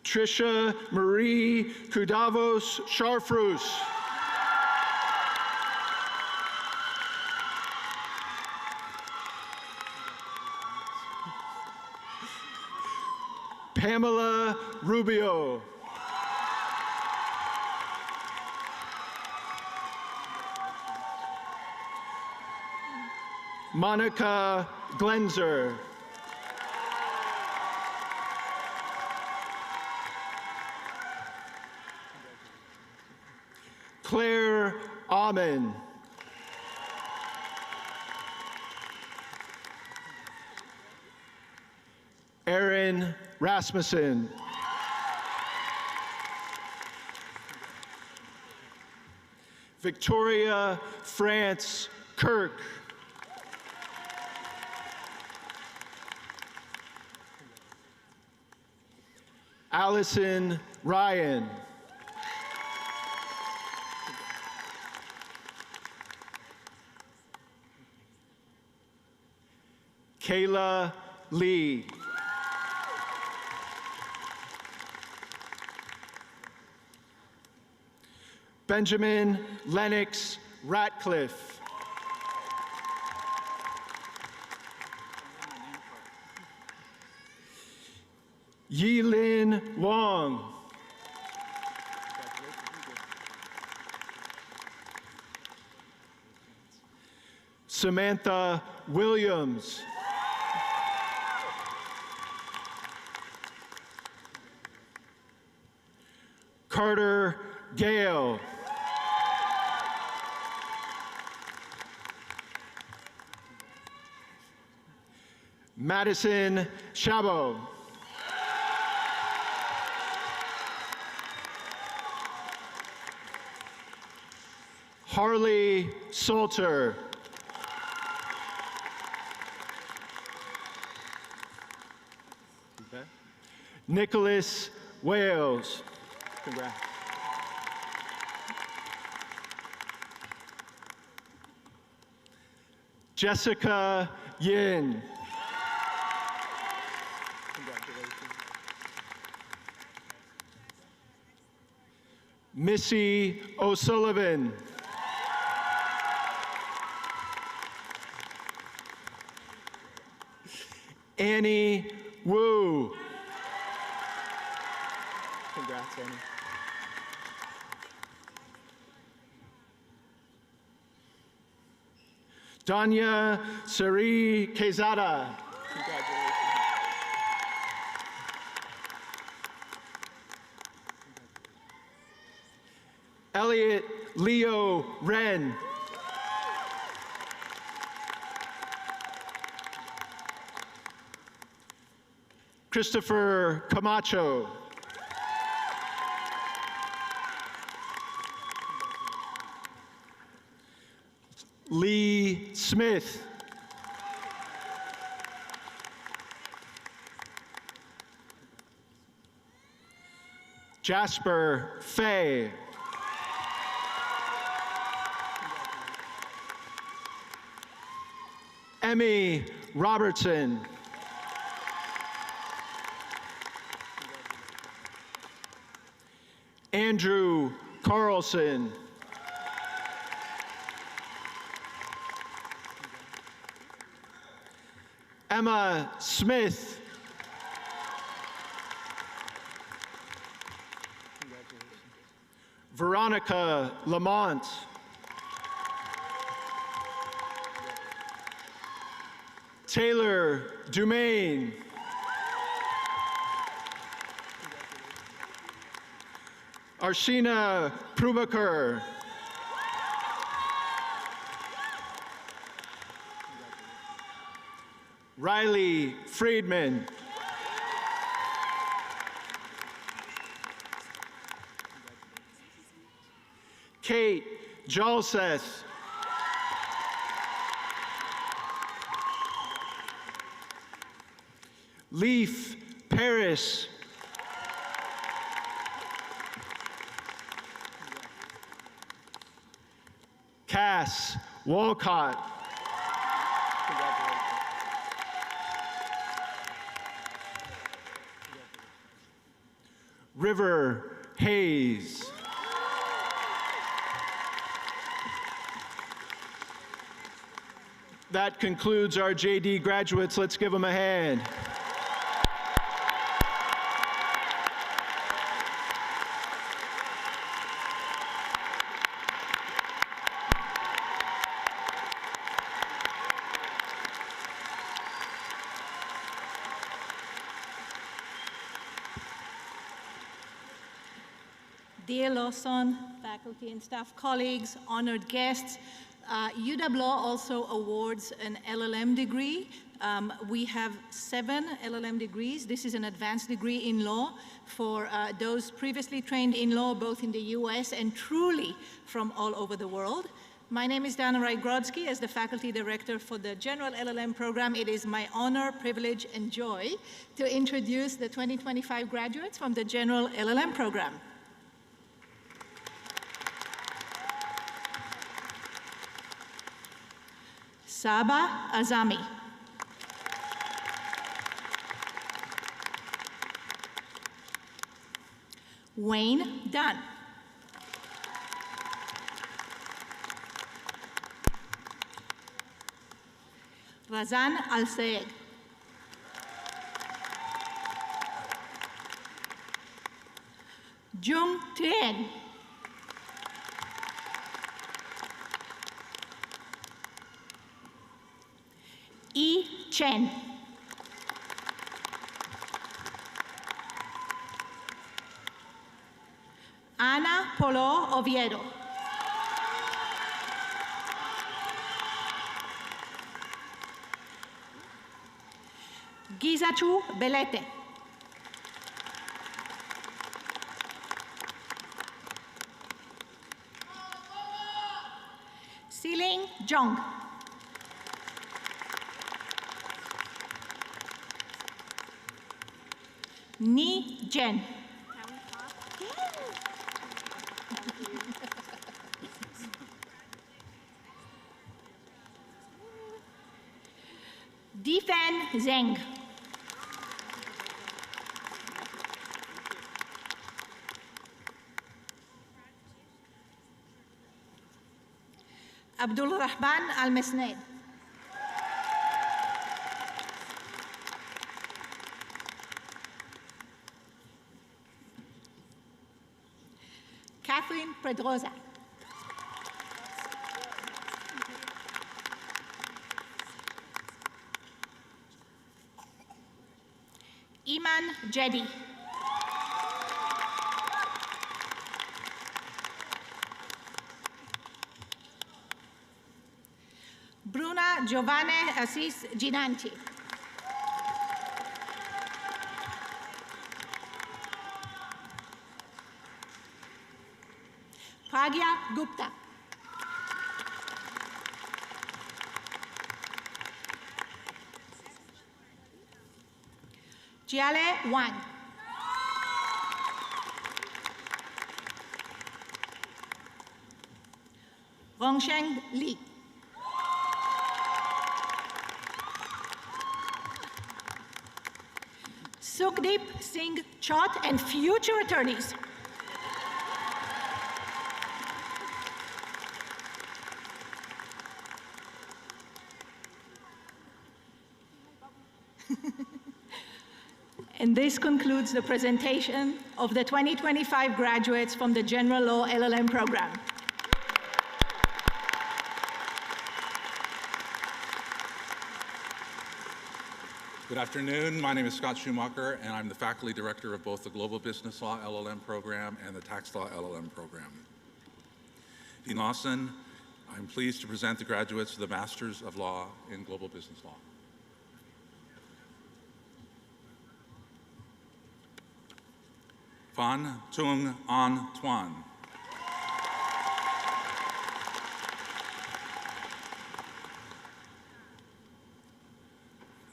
Trisha Marie Kudavos Sharfrus. Pamela Rubio. Monica Glenzer. Claire Amen. Aaron Rasmussen. Victoria France Kirk. Allison Ryan. Kayla Lee. Benjamin Lennox Ratcliffe. Yilin Wong. Samantha Williams. Carter Gale. Madison Chabot. Harley Salter. Nicholas Wales. Congrats. Jessica Yin. Congratulations. Missy O'Sullivan. Annie Wu. Congrats, Annie. Danya Sari Quezada. Congratulations. Elliot Leo Wren. Christopher Camacho. Lee Smith. Jasper Fay. Emmy Robertson. Andrew Carlson. Emma Smith. Veronica Lamont. Taylor Dumaine. Arshina Prubakar. Riley Friedman. Kate Jalseth. Leaf Paris. Cass Walcott. River Hayes. That concludes our JD graduates. Let's give them a hand.
Dear Lawson, faculty and staff colleagues, honored guests, UW Law also awards an LLM degree. We have 7 LLM degrees. This is an advanced degree in law for those previously trained in law, both in the US and truly from all over the world. My name is Dana Wright-Grodsky. As the faculty director for the General LLM program, it is my honor, privilege, and joy to introduce the 2025 graduates from the General LLM program. Saba Azami. Wayne Dunn. Razan Al-Sayed. Jung Tien. Yi Chen. Ana Polo Oviedo. Gizatu Belete. Siling Jong. Ni Jen. Difan Zeng. Abdul Rahman Al-Mesned. Catherine Pedrosa. Iman Jedi. Bruna Giovanni Assis Ginanti. Pragya Gupta. Jiale Wang. Rongsheng Li. Sukhdeep Singh Chaut and future attorneys. And this concludes the presentation of the 2025 graduates from the General Law LLM program.
Good afternoon. My name is Scott Schumacher, and I'm the faculty director of both the Global Business Law LLM program and the Tax Law LLM program. Dean Lawson, I'm pleased to present the graduates of the Masters of Law in Global Business Law. Phan Tung An Tuan.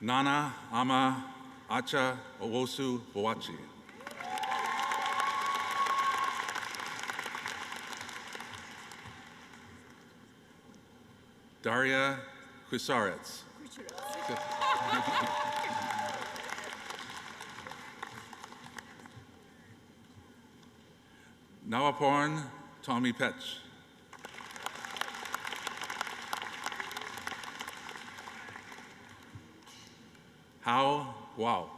Nana Ama Acha Owosu Boachi. Daria Kusarets. Nawaporn Tommy Petch. Hao Wow.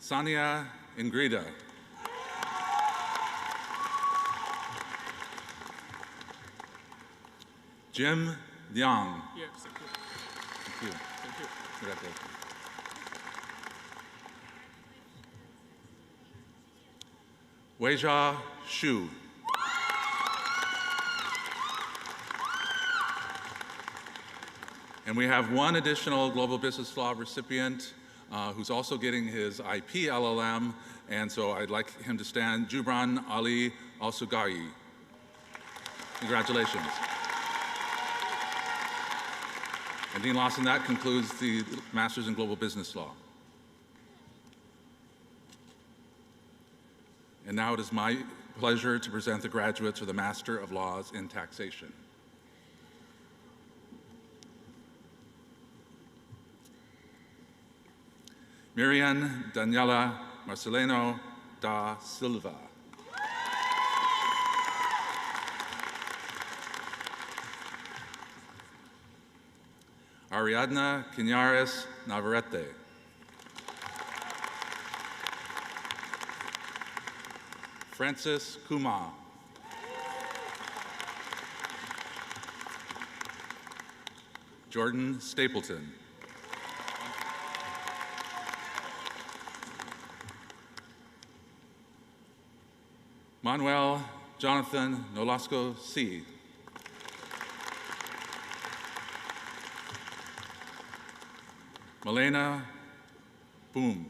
Sania Ingrida. Jim Liang.
Yes, thank you.
Thank you.
Thank you.
Congratulations. Weijia Xu. And we have one additional Global Business Law recipient who's also getting his IP LLM, and so I'd like him to stand, Jubran Ali Al-Sugai. Congratulations. And Dean Lawson, that concludes the Masters in Global Business Law. And now it is my pleasure to present the graduates of the Master of Laws in Taxation. Miriam Daniela Marcelino da Silva. Ariadna Quinares Navarrete. Francis Kuma. Jordan Stapleton. Manuel Jonathan Nolasco C. Malena Boom.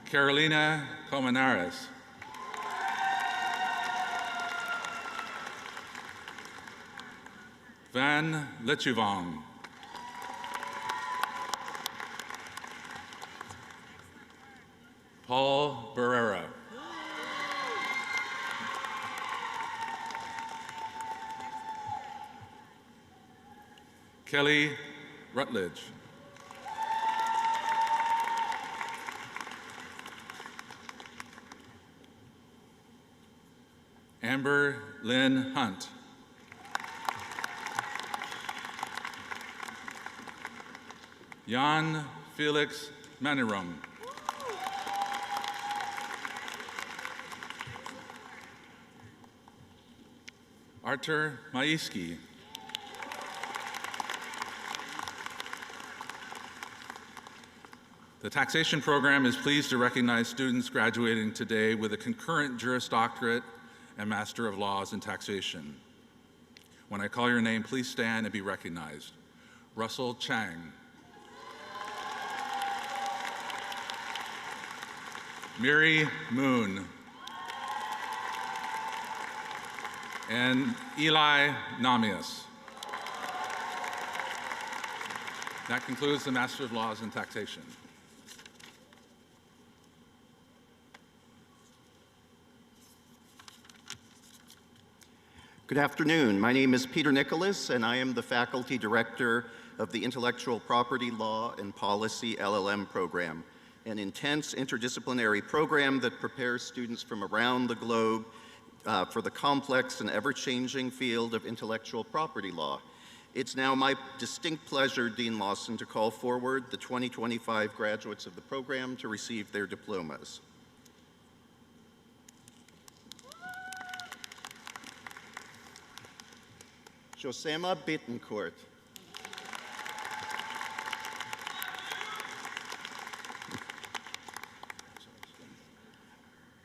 Carolina Colmenares. Van Lechuvong. Paul Barrera. Kelly Rutledge. Amber Lynn Hunt. Jan Felix Manirum. Artur Maiski. The taxation program is pleased to recognize students graduating today with a concurrent Juris Doctorate and Master of Laws in Taxation. When I call your name, please stand and be recognized. Russell Chang. Miri Moon. And Eli Namias. That concludes the Master of Laws in Taxation.
Good afternoon. My name is Peter Nicholas, and I am the Faculty Director of the Intellectual Property Law and Policy LLM program, an intense interdisciplinary program that prepares students from around the globe for the complex and ever-changing field of intellectual property law. It's now my distinct pleasure, Dean Lawson, to call forward the 2025 graduates of the program to receive their diplomas. Josema Bittencourt.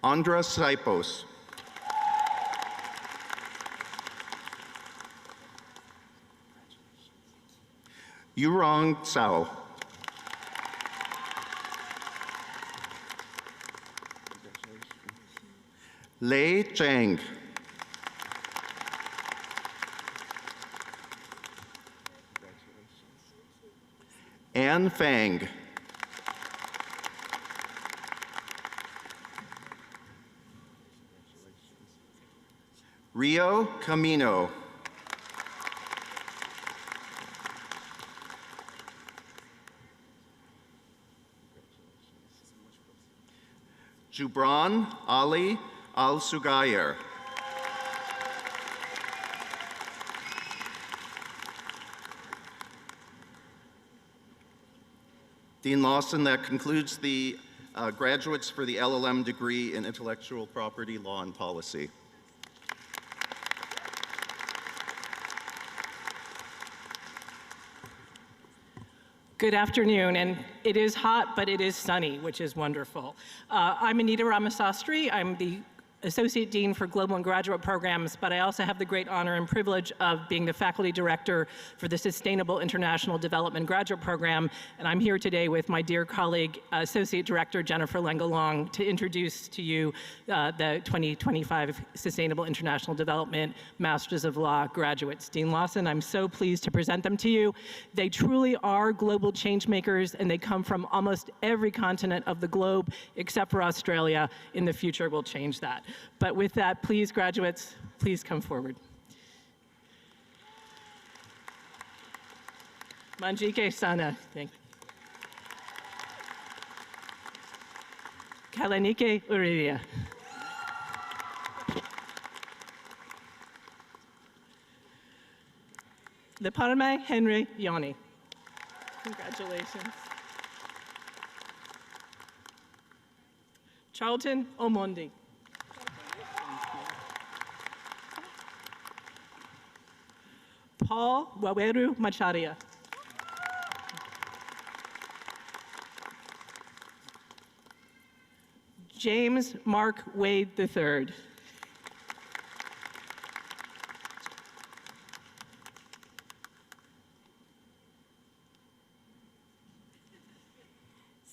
Andra Saipos. Yurong Cao. Lei Zhang. Anne Fang. Rio Camino. Jubran Ali Al-Sugayer. Dean Lawson, that concludes the graduates for the LLM degree in Intellectual Property Law and Policy.
Good afternoon, and it is hot, but it is sunny, which is wonderful. I'm Anita Ramasastry. I'm the Associate Dean for Global and Graduate Programs, but I also have the great honor and privilege of being the Faculty Director for the Sustainable International Development Graduate Program, and I'm here today with my dear colleague, Associate Director Jennifer Lengalong, to introduce to you the 2025 Sustainable International Development Masters of Law graduates. Dean Lawson, I'm so pleased to present them to you. They truly are global change makers, and they come from almost every continent of the globe, except for Australia. In the future, we'll change that. But with that, please, graduates, please come forward. Manjike Sana, thank you. Kalanike Uridia. Leparme Henry Yoni. Congratulations. Charlton Omondi. Paul Waweru Macharia. James Mark Wade III.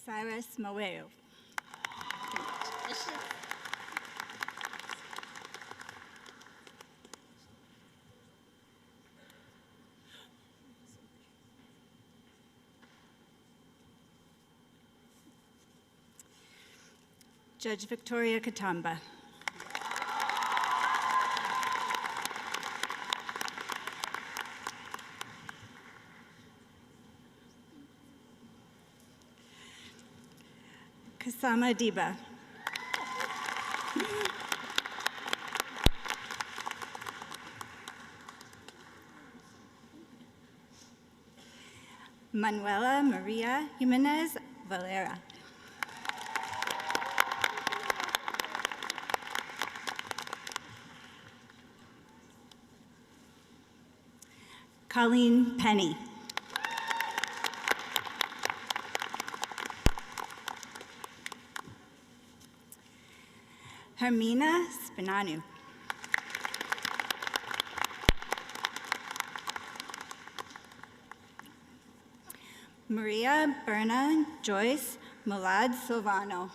Cyrus Maweo. Judge Victoria Katamba. Kasama Diba. Manuela Maria Jimenez Valera. Colleen Penny. Hermina Spinanu. Maria Berna Joyce Mulad Silvano.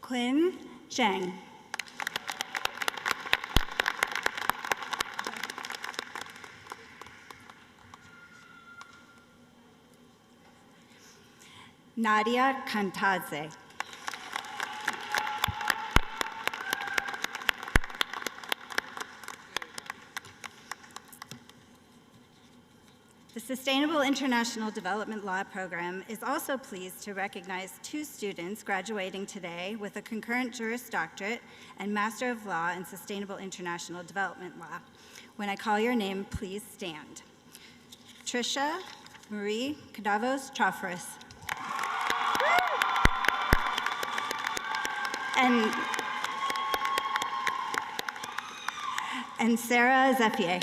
Quinn Zhang. Nadia Kantadze. The Sustainable International Development Law Program is also pleased to recognize 2 students graduating today with a concurrent Juris Doctorate and Master of Law in Sustainable International Development Law. When I call your name, please stand. Trisha Marie Cadavos Traforis. And Sarah Zephier.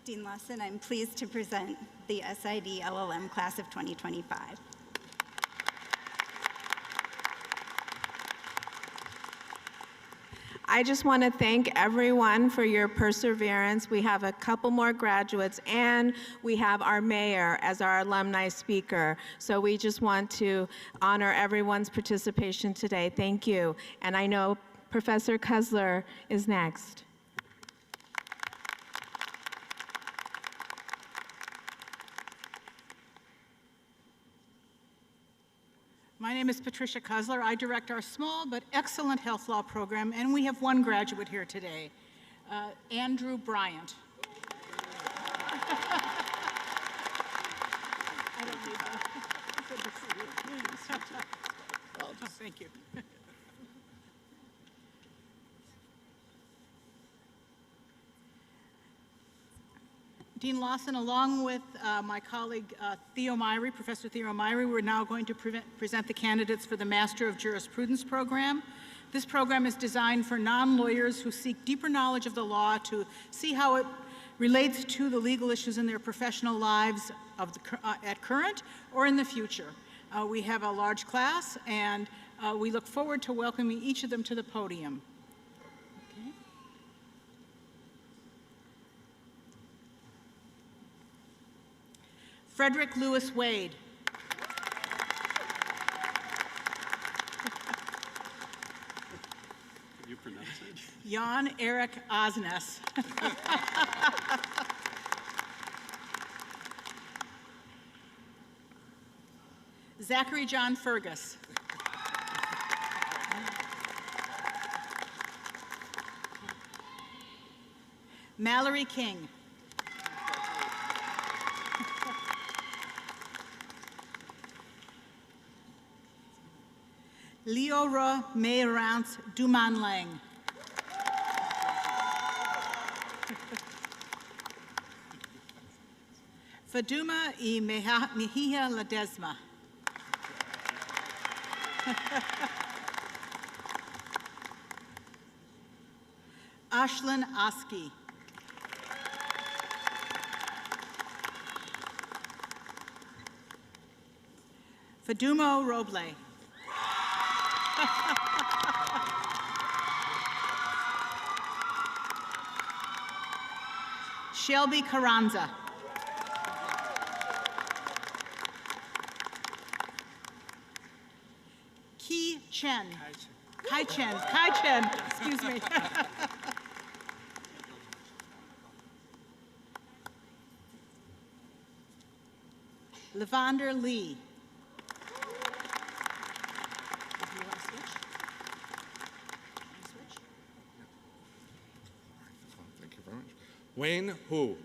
Dean Lawson, I'm pleased to present the SID LLM class of 2025.
I just want to thank everyone for your perseverance. We have a couple more graduates, and we have our mayor as our alumni speaker. So we just want to honor everyone's participation today. Thank you. And I know Professor Kusler is next.
My name is Patricia Kusler. I direct our small but excellent health law program, and we have one graduate here today, Andrew Bryant. I don't need that. Good to see you. Oh, thank you. Dean Lawson, along with my colleague Theo Myrie, Professor Theo Myrie, we're now going to present the candidates for the Master of Jurisprudence program. This program is designed for non-lawyers who seek deeper knowledge of the law to see how it relates to the legal issues in their professional lives at current or in the future. We have a large class, and we look forward to welcoming each of them to the podium. Okay. Frederick Lewis Wade.
Can you pronounce it?
Jan Erik Osnes. Zachary John Fergus. Mallory King. Leora Meyrance Duman Lang. Faduma y Mejia Ledesma. Ashlyn Oski. Fadumo Roble. Shelby Carranza. Ki Chen. Kai Chen, excuse me. Levander Lee.
Thank you very much. Wayne Hu.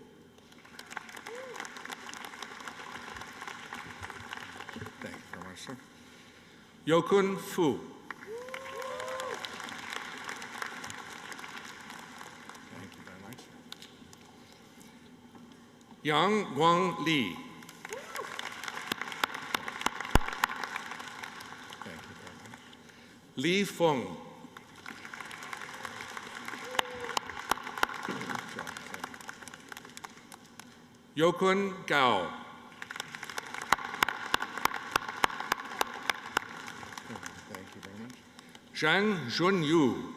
Thank you very much, sir. Yokun Fu. Thank you very much. Yang Guang Li. Thank you very much. Li Feng. Yokun Gao. Thank you very much. Zhang Junyu.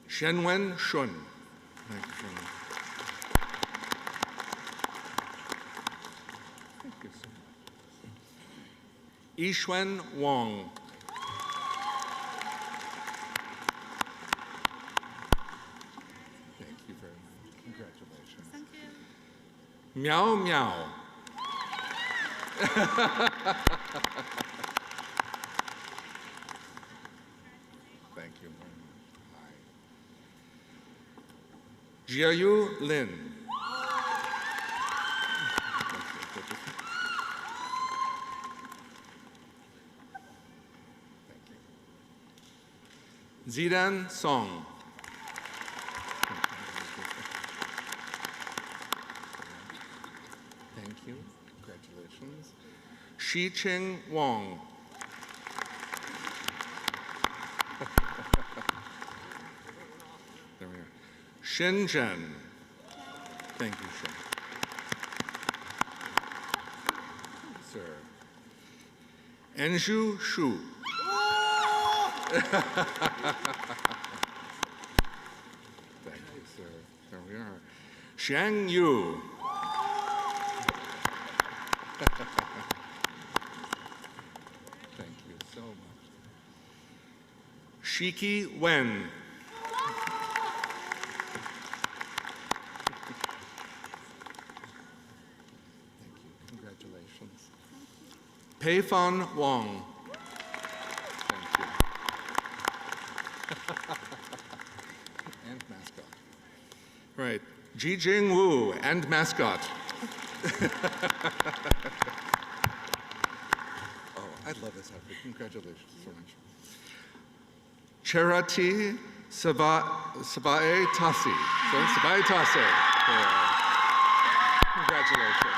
Shenwen Shun. Thank you very much. Thank you so much. Yixuan Wang. Thank you very much. Congratulations.
Thank you.
Meow Meow. Thank you very much. Hi. Jiayu Lin. Thank you. Zidan Song. Thank you. Congratulations. Shi-Ching Wong. There we are. Shenzhen. Thank you, Shen. Sir. Enju Shu. Thank you, sir. There we are. Xiang Yu. Thank you so much. Shiki Wen. Thank you. Congratulations. Peifan Wong. Thank you. And mascot. Right. Jijing Wu and mascot. Oh, I love this outfit. Congratulations so much.
Charity Sabae Tasi. Sabae Tasi. Congratulations.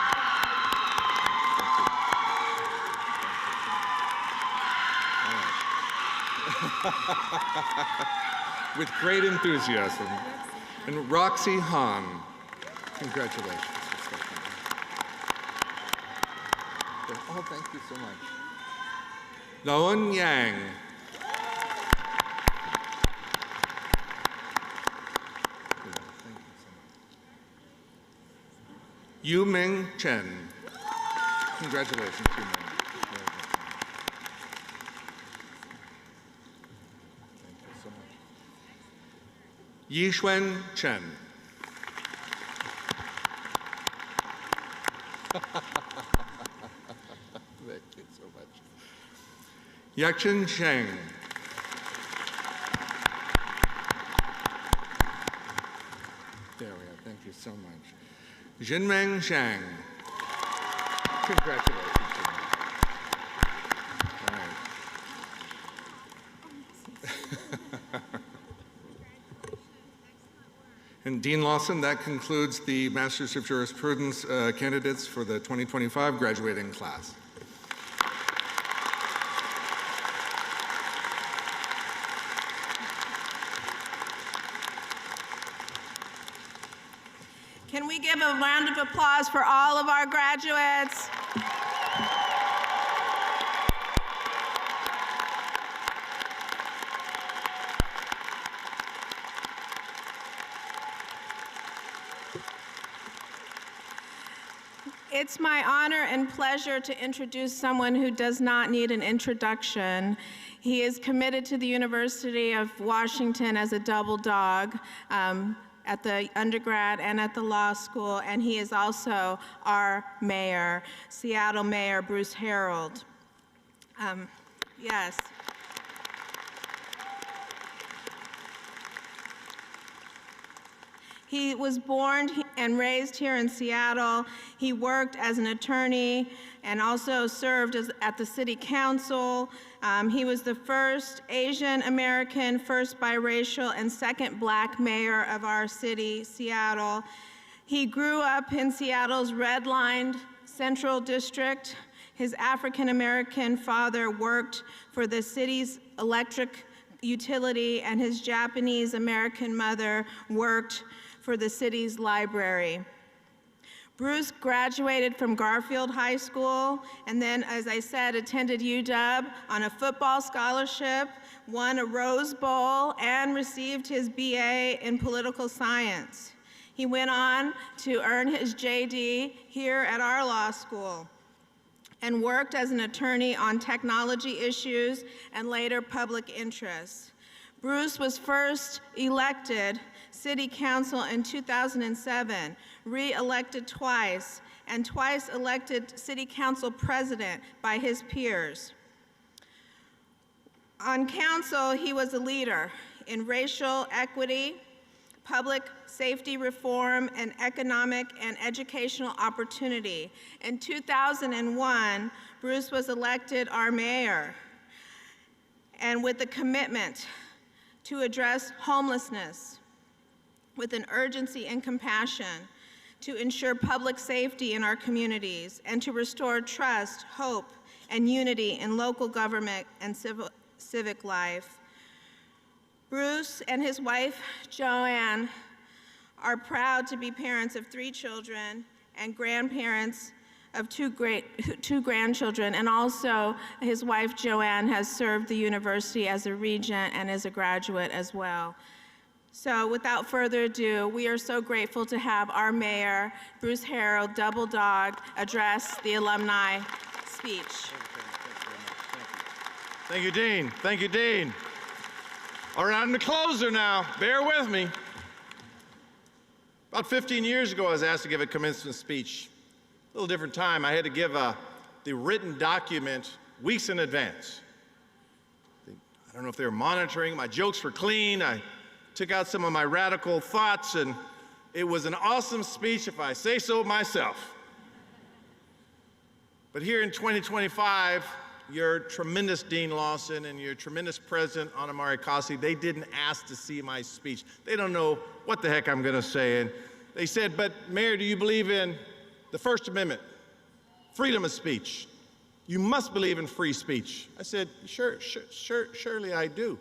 With great enthusiasm. And Roxy Han. Congratulations. Oh, thank you so much. Laon Yang. Thank you so much. Yu Ming Chen. Congratulations, Yu Ming. Thank you so much. Yixuan Chen. Thank you so much. Yakchen Sheng. There we are. Thank you so much. Jinmeng Shang. Congratulations. All right. And Dean Lawson, that concludes the Masters of Jurisprudence candidates for the 2025 graduating class.
Can we give a round of applause for all of our graduates? It's my honor and pleasure to introduce someone who does not need an introduction. He is committed to the University of Washington as a double dog at the undergrad and at the law school, and he is also our mayor, Seattle Mayor Bruce Harreld. Yes. He was born and raised here in Seattle. He worked as an attorney and also served at the city council. He was the first Asian American, first biracial, and second black mayor of our city, Seattle. He grew up in Seattle's red-lined Central District. His African American father worked for the city's electric utility, and his Japanese American mother worked for the city's library. Bruce graduated from Garfield High School and then, as I said, attended UW on a football scholarship, won a Rose Bowl, and received his BA in political science. He went on to earn his JD here at our law school and worked as an attorney on technology issues and later public interest. Bruce was first elected City Council in 2007, re-elected twice, and twice elected City Council President by his peers. On council, he was a leader in racial equity, public safety reform, and economic and educational opportunity. In 2001, Bruce was elected our mayor, and with a commitment to address homelessness with an urgency and compassion, to ensure public safety in our communities, and to restore trust, hope, and unity in local government and civic life. Bruce and his wife, Joanne, are proud to be parents of 3 children and grandparents of 2 grandchildren, and also his wife, Joanne, has served the university as a regent and as a graduate as well. So without further ado, we are so grateful to have our mayor, Bruce Harreld, Double Dog, address the alumni speech.
Thank you, Dean. Thank you, Dean. All right, I'm the closer now. Bear with me. About 15 years ago, I was asked to give a commencement speech. A little different time. I had to give the written document weeks in advance. I don't know if they were monitoring. My jokes were clean. I took out some of my radical thoughts, and it was an awesome speech, if I say so myself. But here in 2025, your tremendous Dean Lawson and your tremendous President Anna-Maria Cossi, they didn't ask to see my speech. They don't know what the heck I'm going to say. And they said, but Mayor, do you believe in the First Amendment, freedom of speech? You must believe in free speech. I said, surely I do.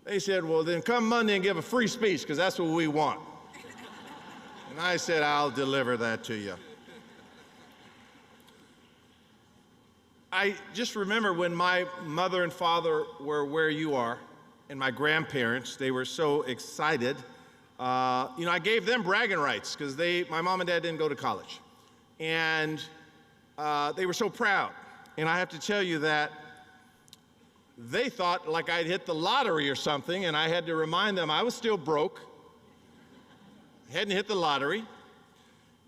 They said, well, then come Monday and give a free speech, because that's what we want. And I said, I'll deliver that to you. I just remember when my mother and father were where you are, and my grandparents, they were so excited. I gave them bragging rights, because my mom and dad didn't go to college. And they were so proud. And I have to tell you that they thought like I'd hit the lottery or something, and I had to remind them I was still broke, hadn't hit the lottery.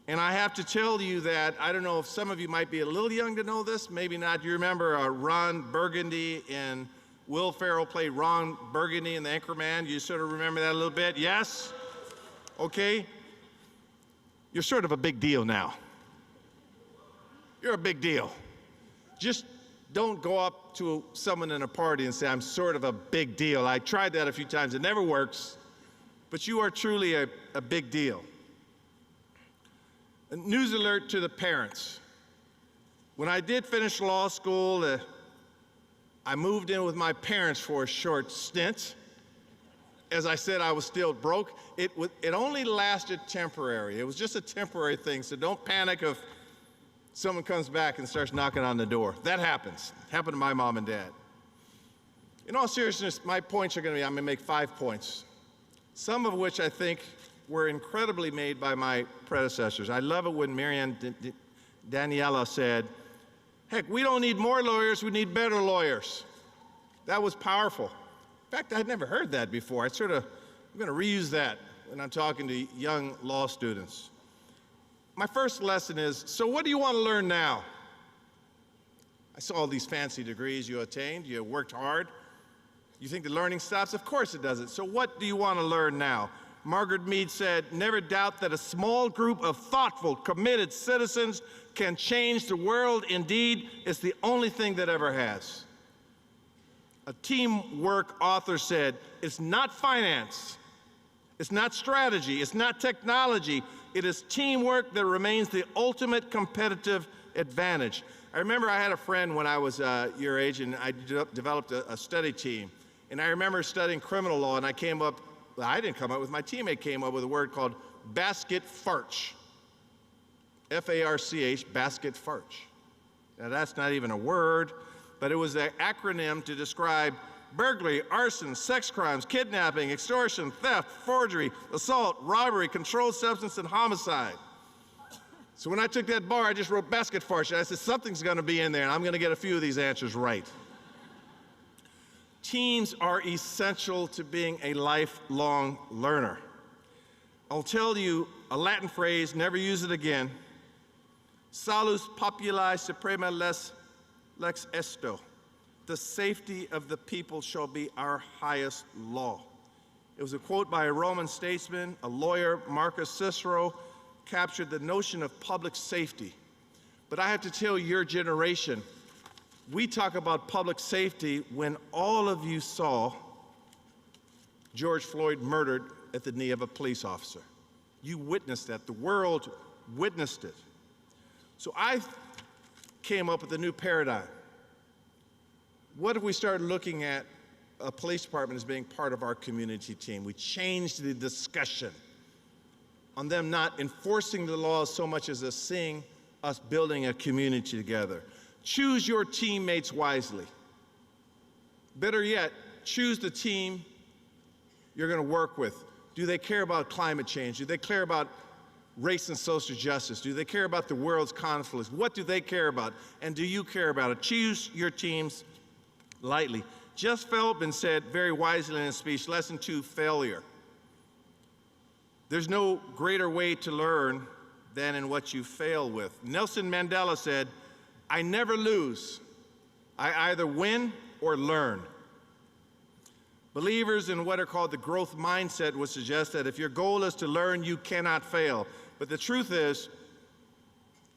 And I have to tell you that, I don't know if some of you might be a little young to know this, maybe not. You remember Ron Burgundy and Will Ferrell played Ron Burgundy in The Anchorman? You sort of remember that a little bit? Yes? Okay. You're sort of a big deal now. You're a big deal. Just don't go up to someone in a party and say, I'm sort of a big deal. I tried that a few times. It never works. But you are truly a big deal. A news alert to the parents. When I did finish law school, I moved in with my parents for a short stint. As I said, I was still broke. It only lasted temporary. It was just a temporary thing, so don't panic if someone comes back and starts knocking on the door. That happens. It happened to my mom and dad. In all seriousness, my points are going to be, I'm going to make 5 points, some of which I think were incredibly made by my predecessors. I love it when Marianne Daniela said, heck, we don't need more lawyers, we need better lawyers. That was powerful. In fact, I'd never heard that before. I'm going to reuse that when I'm talking to young law students. My first lesson is, so what do you want to learn now? I saw all these fancy degrees you attained, you worked hard. You think the learning stops? Of course it doesn't. So what do you want to learn now? Margaret Mead said, never doubt that a small group of thoughtful, committed citizens can change the world. Indeed, it's the only thing that ever has. A teamwork author said, it's not finance, it's not strategy, it's not technology, it is teamwork that remains the ultimate competitive advantage. I remember I had a friend when I was your age, and I developed a study team. And I remember studying criminal law, and I didn't come up with, my teammate came up with a word called basket farch. F-A-R-C-H, basket farch. Now that's not even a word, but it was an acronym to describe burglary, arson, sex crimes, kidnapping, extortion, theft, forgery, assault, robbery, controlled substance, and homicide. So when I took that bar, I just wrote basket farch, and I said, something's gonna be in there, and I'm gonna get a few of these answers right. Teams are essential to being a lifelong learner. I'll tell you a Latin phrase, never use it again. Salus populi suprema lex esto. The safety of the people shall be our highest law. It was a quote by a Roman statesman, a lawyer, Marcus Cicero, captured the notion of public safety. But I have to tell your generation, we talk about public safety when all of you saw George Floyd murdered at the knee of a police officer. You witnessed that. The world witnessed it. So I came up with a new paradigm. What if we started looking at a police department as being part of our community team? We changed the discussion on them not enforcing the laws so much as seeing us building a community together. Choose your teammates wisely. Better yet, choose the team you're going to work with. Do they care about climate change? Do they care about race and social justice? Do they care about the world's conflicts? What do they care about? And do you care about it? Choose your teams lightly. Jeff Feldman said very wisely in his speech, lesson 2, failure. There's no greater way to learn than in what you fail with. Nelson Mandela said, I never lose. I either win or learn. Believers in what are called the growth mindset would suggest that if your goal is to learn, you cannot fail. But the truth is,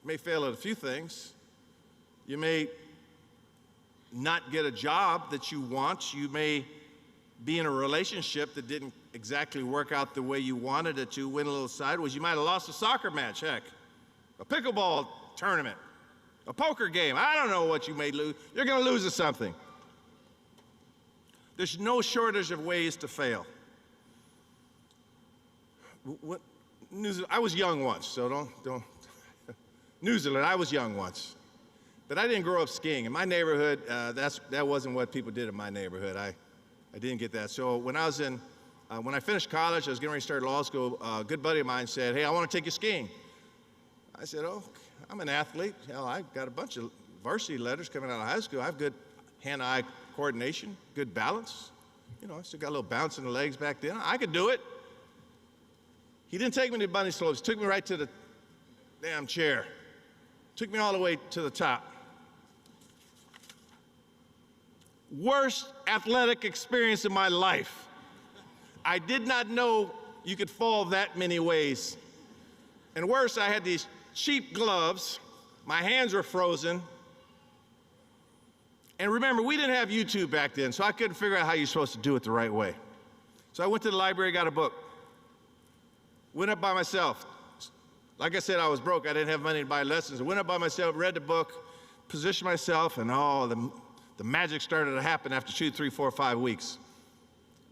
you may fail at a few things. You may not get a job that you want. You may be in a relationship that didn't exactly work out the way you wanted it to, went a little sideways. You might have lost a soccer match, heck, a pickleball tournament, a poker game. I don't know what you may lose. You're going to lose at something. There's no shortage of ways to fail. I was young once, so don't. New Zealand, I was young once. But I didn't grow up skiing. In my neighborhood, that wasn't what people did in my neighborhood. I didn't get that. So when I finished college, I was getting ready to start law school, a good buddy of mine said, "Hey, I want to take you skiing." I said, "Oh, I'm an athlete. Hell, I got a bunch of varsity letters coming out of high school. I have good hand-eye coordination, good balance. You know, I still got a little bounce in the legs back then. I could do it." He didn't take me to bunny slopes. He took me right to the damn chair. Took me all the way to the top. Worst athletic experience in my life. I did not know you could fall that many ways. And worse, I had these cheap gloves. My hands were frozen. And remember, we didn't have YouTube back then, so I couldn't figure out how you're supposed to do it the right way. So I went to the library, got a book. Went up by myself. Like I said, I was broke. I didn't have money to buy lessons. I went up by myself, read the book, positioned myself, and the magic started to happen after 2, 3, 4, 5 weeks.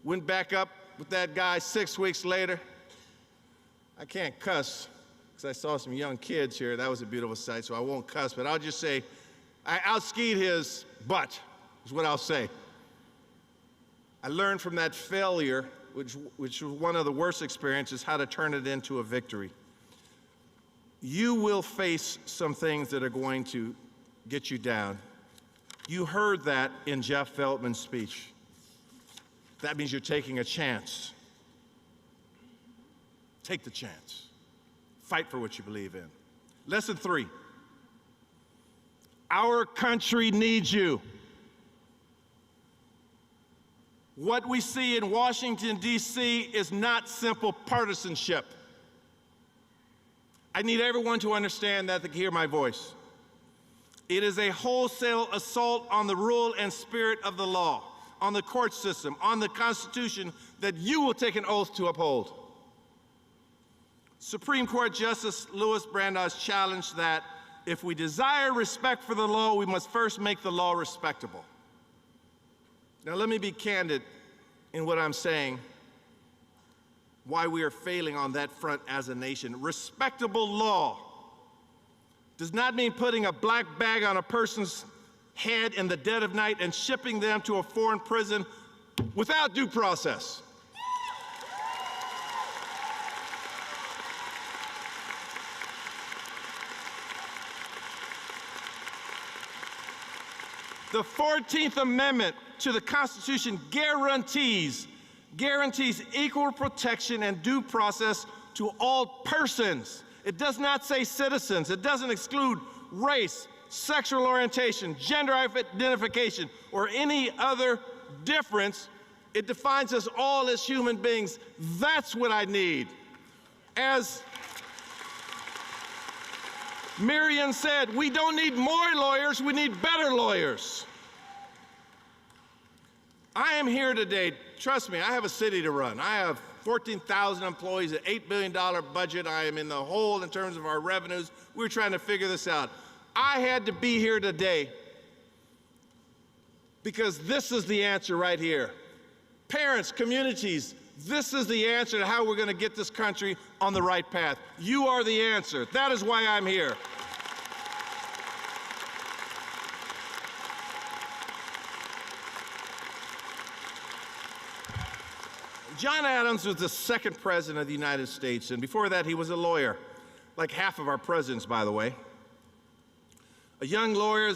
Went back up with that guy 6 weeks later. I can't cuss because I saw some young kids here. That was a beautiful sight, so I won't cuss, but I'll just say I outskied his butt, is what I'll say. I learned from that failure, which was one of the worst experiences, how to turn it into a victory. You will face some things that are going to get you down. You heard that in Jeff Feldman's speech. That means you're taking a chance. Take the chance. Fight for what you believe in. Lesson 3. Our country needs you. What we see in Washington, D.C. is not simple partisanship. I need everyone to understand that, to hear my voice. It is a wholesale assault on the rule and spirit of the law, on the court system, on the Constitution that you will take an oath to uphold. Supreme Court Justice Louis Brandeis challenged that if we desire respect for the law, we must first make the law respectable. Now, let me be candid in what I'm saying, why we are failing on that front as a nation. Respectable law does not mean putting a black bag on a person's head in the dead of night and shipping them to a foreign prison without due process. The 14th Amendment to the Constitution guarantees equal protection and due process to all persons. It does not say citizens. It doesn't exclude race, sexual orientation, gender identification, or any other difference. It defines us all as human beings. That's what I need. As Miriam said, we don't need more lawyers, we need better lawyers. I am here today, trust me, I have a city to run. I have 14,000 employees, an $8 billion budget. I am in the hole in terms of our revenues. We're trying to figure this out. I had to be here today because this is the answer right here. Parents, communities, this is the answer to how we're going to get this country on the right path. You are the answer. That is why I'm here. John Adams was the second president of the United States, and before that he was a lawyer, like half of our presidents, by the way. A young lawyer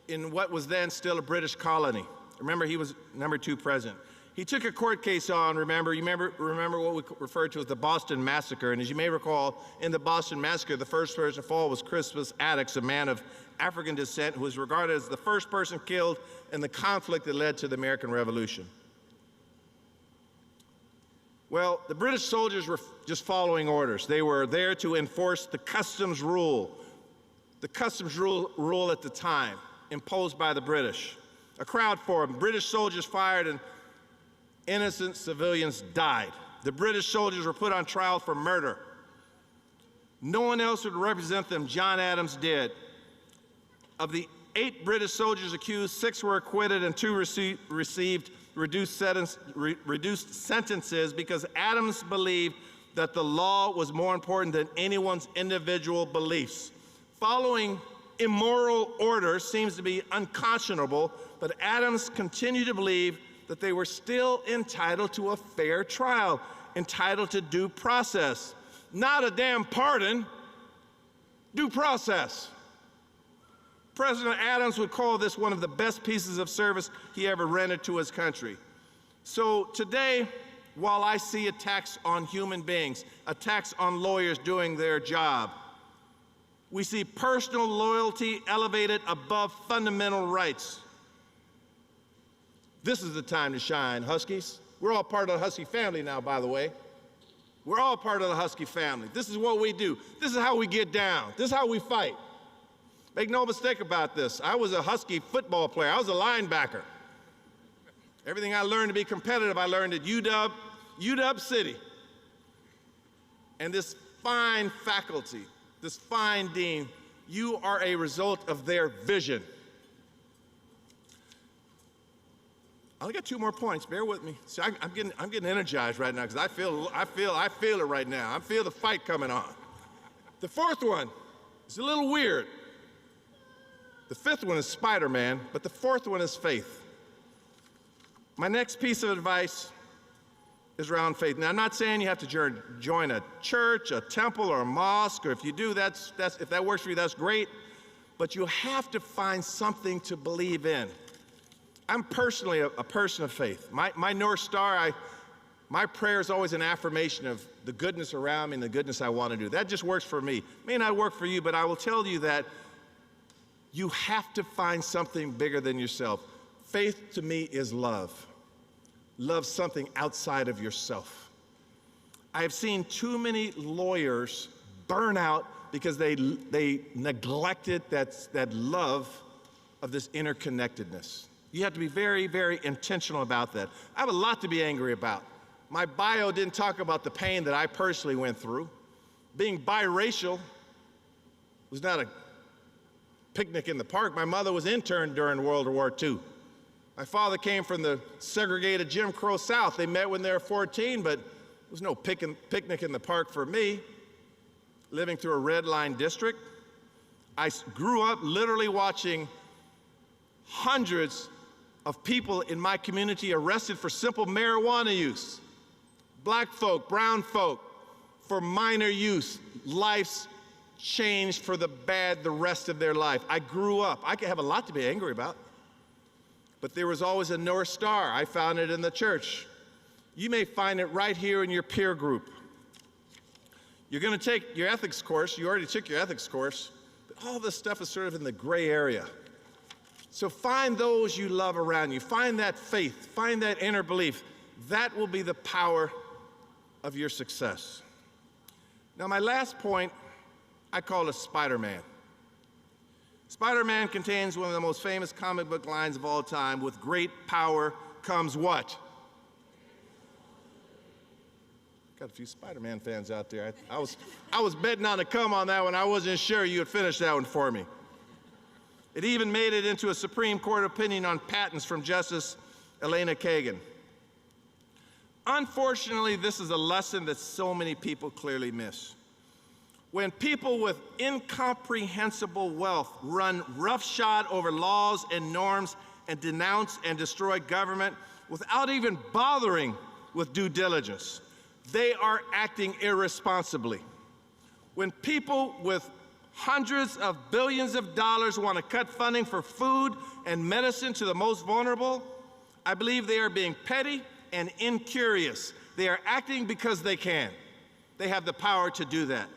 in what was then still a British colony. Remember, he was #2 president. He took a court case on, remember what we referred to as the Boston Massacre, and as you may recall, in the Boston Massacre, the first person to fall was Crispus Attucks, a man of African descent who was regarded as the first person killed in the conflict that led to the American Revolution. Well, the British soldiers were just following orders. They were there to enforce the customs rule. The customs rule at the time. imposed by the British. A crowd formed. British soldiers fired and innocent civilians died. The British soldiers were put on trial for murder. No one else would represent them. John Adams did. Of the 8 British soldiers accused, 6 were acquitted and 2 received reduced sentences because Adams believed that the law was more important than anyone's individual beliefs. Following immoral orders seems to be unconscionable, but Adams continued to believe that they were still entitled to a fair trial, entitled to due process. Not a damn pardon, due process. President Adams would call this one of the best pieces of service he ever rendered to his country. So today, while I see attacks on human beings, attacks on lawyers doing their job, we see personal loyalty elevated above fundamental rights. This is the time to shine, Huskies. We're all part of the Husky family now, by the way. We're all part of the Husky family. This is what we do. This is how we get down. This is how we fight. Make no mistake about this. I was a Husky football player. I was a linebacker. Everything I learned to be competitive, I learned at UW City. And this fine faculty, this fine dean, you are a result of their vision. I only got 2 more points. Bear with me. See, I'm getting energized right now because I feel it right now. I feel the fight coming on. The 4th one is a little weird. The 5th one is Spider-Man, but the 4th one is faith. My next piece of advice is around faith. Now, I'm not saying you have to join a church, a temple, or a mosque, or if you do, if that works for you, that's great. But you have to find something to believe in. I'm personally a person of faith. My North Star, my prayer is always an affirmation of the goodness around me and the goodness I want to do. That just works for me. It may not work for you, but I will tell you that you have to find something bigger than yourself. Faith to me is love. Love something outside of yourself. I have seen too many lawyers burn out because they neglected that love of this interconnectedness. You have to be very, very intentional about that. I have a lot to be angry about. My bio didn't talk about the pain that I personally went through. Being biracial was not a picnic in the park. My mother was interned during World War II. My father came from the segregated Jim Crow South. They met when they were 14, but there was no picnic in the park for me. Living through a red line district, I grew up literally watching hundreds of people in my community arrested for simple marijuana use. Black folk, brown folk, for minor use. Life's changed for the bad the rest of their life. I grew up. I could have a lot to be angry about. But there was always a North Star. I found it in the church. You may find it right here in your peer group. You're going to take your ethics course. You already took your ethics course. But all this stuff is sort of in the gray area. So find those you love around you. Find that faith. Find that inner belief. That will be the power of your success. Now, my last point, I call it Spider-Man. Spider-Man contains one of the most famous comic book lines of all time. With great power comes what? Got a few Spider-Man fans out there. I was betting on a come on that one. I wasn't sure you would finish that one for me. It even made it into a Supreme Court opinion on patents from Justice Elena Kagan. Unfortunately, this is a lesson that so many people clearly miss. When people with incomprehensible wealth run roughshod over laws and norms and denounce and destroy government without even bothering with due diligence, they are acting irresponsibly. When people with hundreds of billions of dollars want to cut funding for food and medicine to the most vulnerable, I believe they are being petty and incurious. They are acting because they can. They have the power to do that.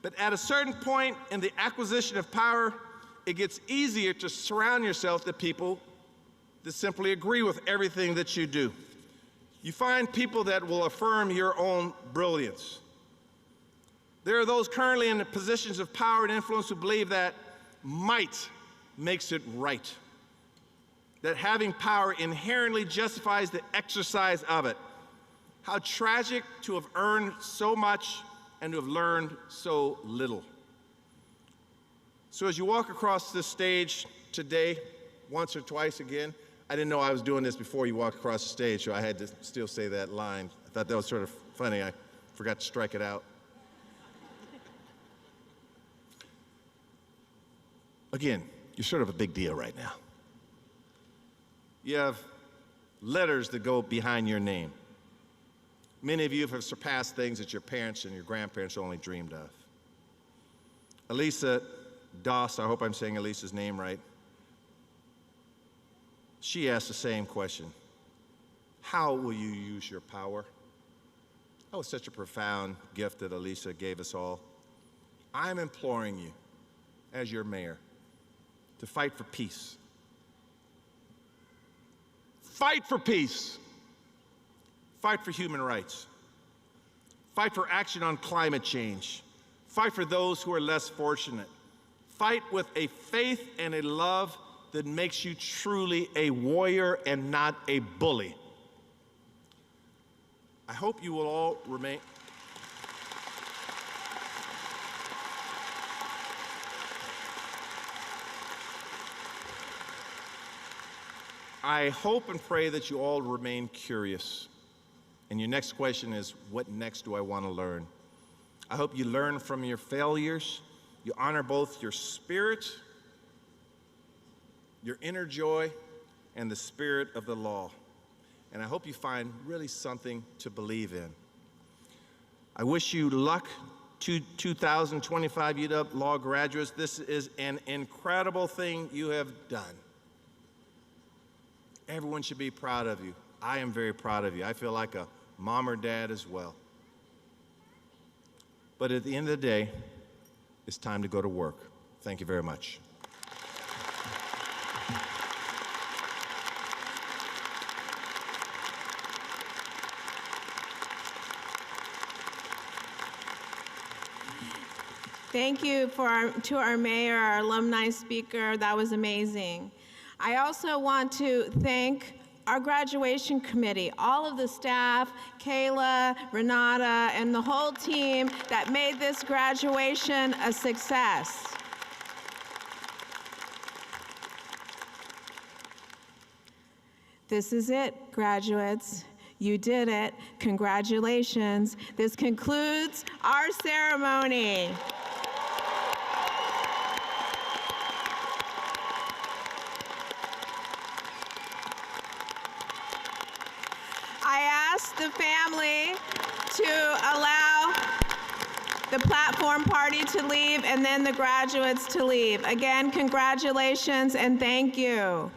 But at a certain point in the acquisition of power, it gets easier to surround yourself with people that simply agree with everything that you do. You find people that will affirm your own brilliance. There are those currently in the positions of power and influence who believe that might makes it right. That having power inherently justifies the exercise of it. How tragic to have earned so much and to have learned so little. So as you walk across this stage today, once or twice again, I didn't know I was doing this before you walked across the stage, so I had to still say that line. I thought that was sort of funny. I forgot to strike it out. Again, you're sort of a big deal right now. You have letters that go behind your name. Many of you have surpassed things that your parents and your grandparents only dreamed of. Elisa Doss, I hope I'm saying Elisa's name right, she asked the same question. How will you use your power? That was such a profound gift that Elisa gave us all. I'm imploring you, as your mayor, to fight for peace. Fight for peace. Fight for human rights. Fight for action on climate change. Fight for those who are less fortunate. Fight with a faith and a love that makes you truly a warrior and not a bully. I hope you will all remain. I hope and pray that you all remain curious. And your next question is, what next do I want to learn? I hope you learn from your failures. You honor both your spirit, your inner joy, and the spirit of the law. And I hope you find really something to believe in. I wish you luck to 2025 UW Law graduates. This is an incredible thing you have done. Everyone should be proud of you. I am very proud of you. I feel like a mom or dad as well. But at the end of the day, it's time to go to work. Thank you very much.
Thank you to our mayor, our alumni speaker. That was amazing. I also want to thank our graduation committee, all of the staff, Kayla, Renata, and the whole team that made this graduation a success. This is it, graduates. You did it. Congratulations. This concludes our ceremony. I ask the family to allow the platform party to leave and then the graduates to leave. Again, congratulations and thank you.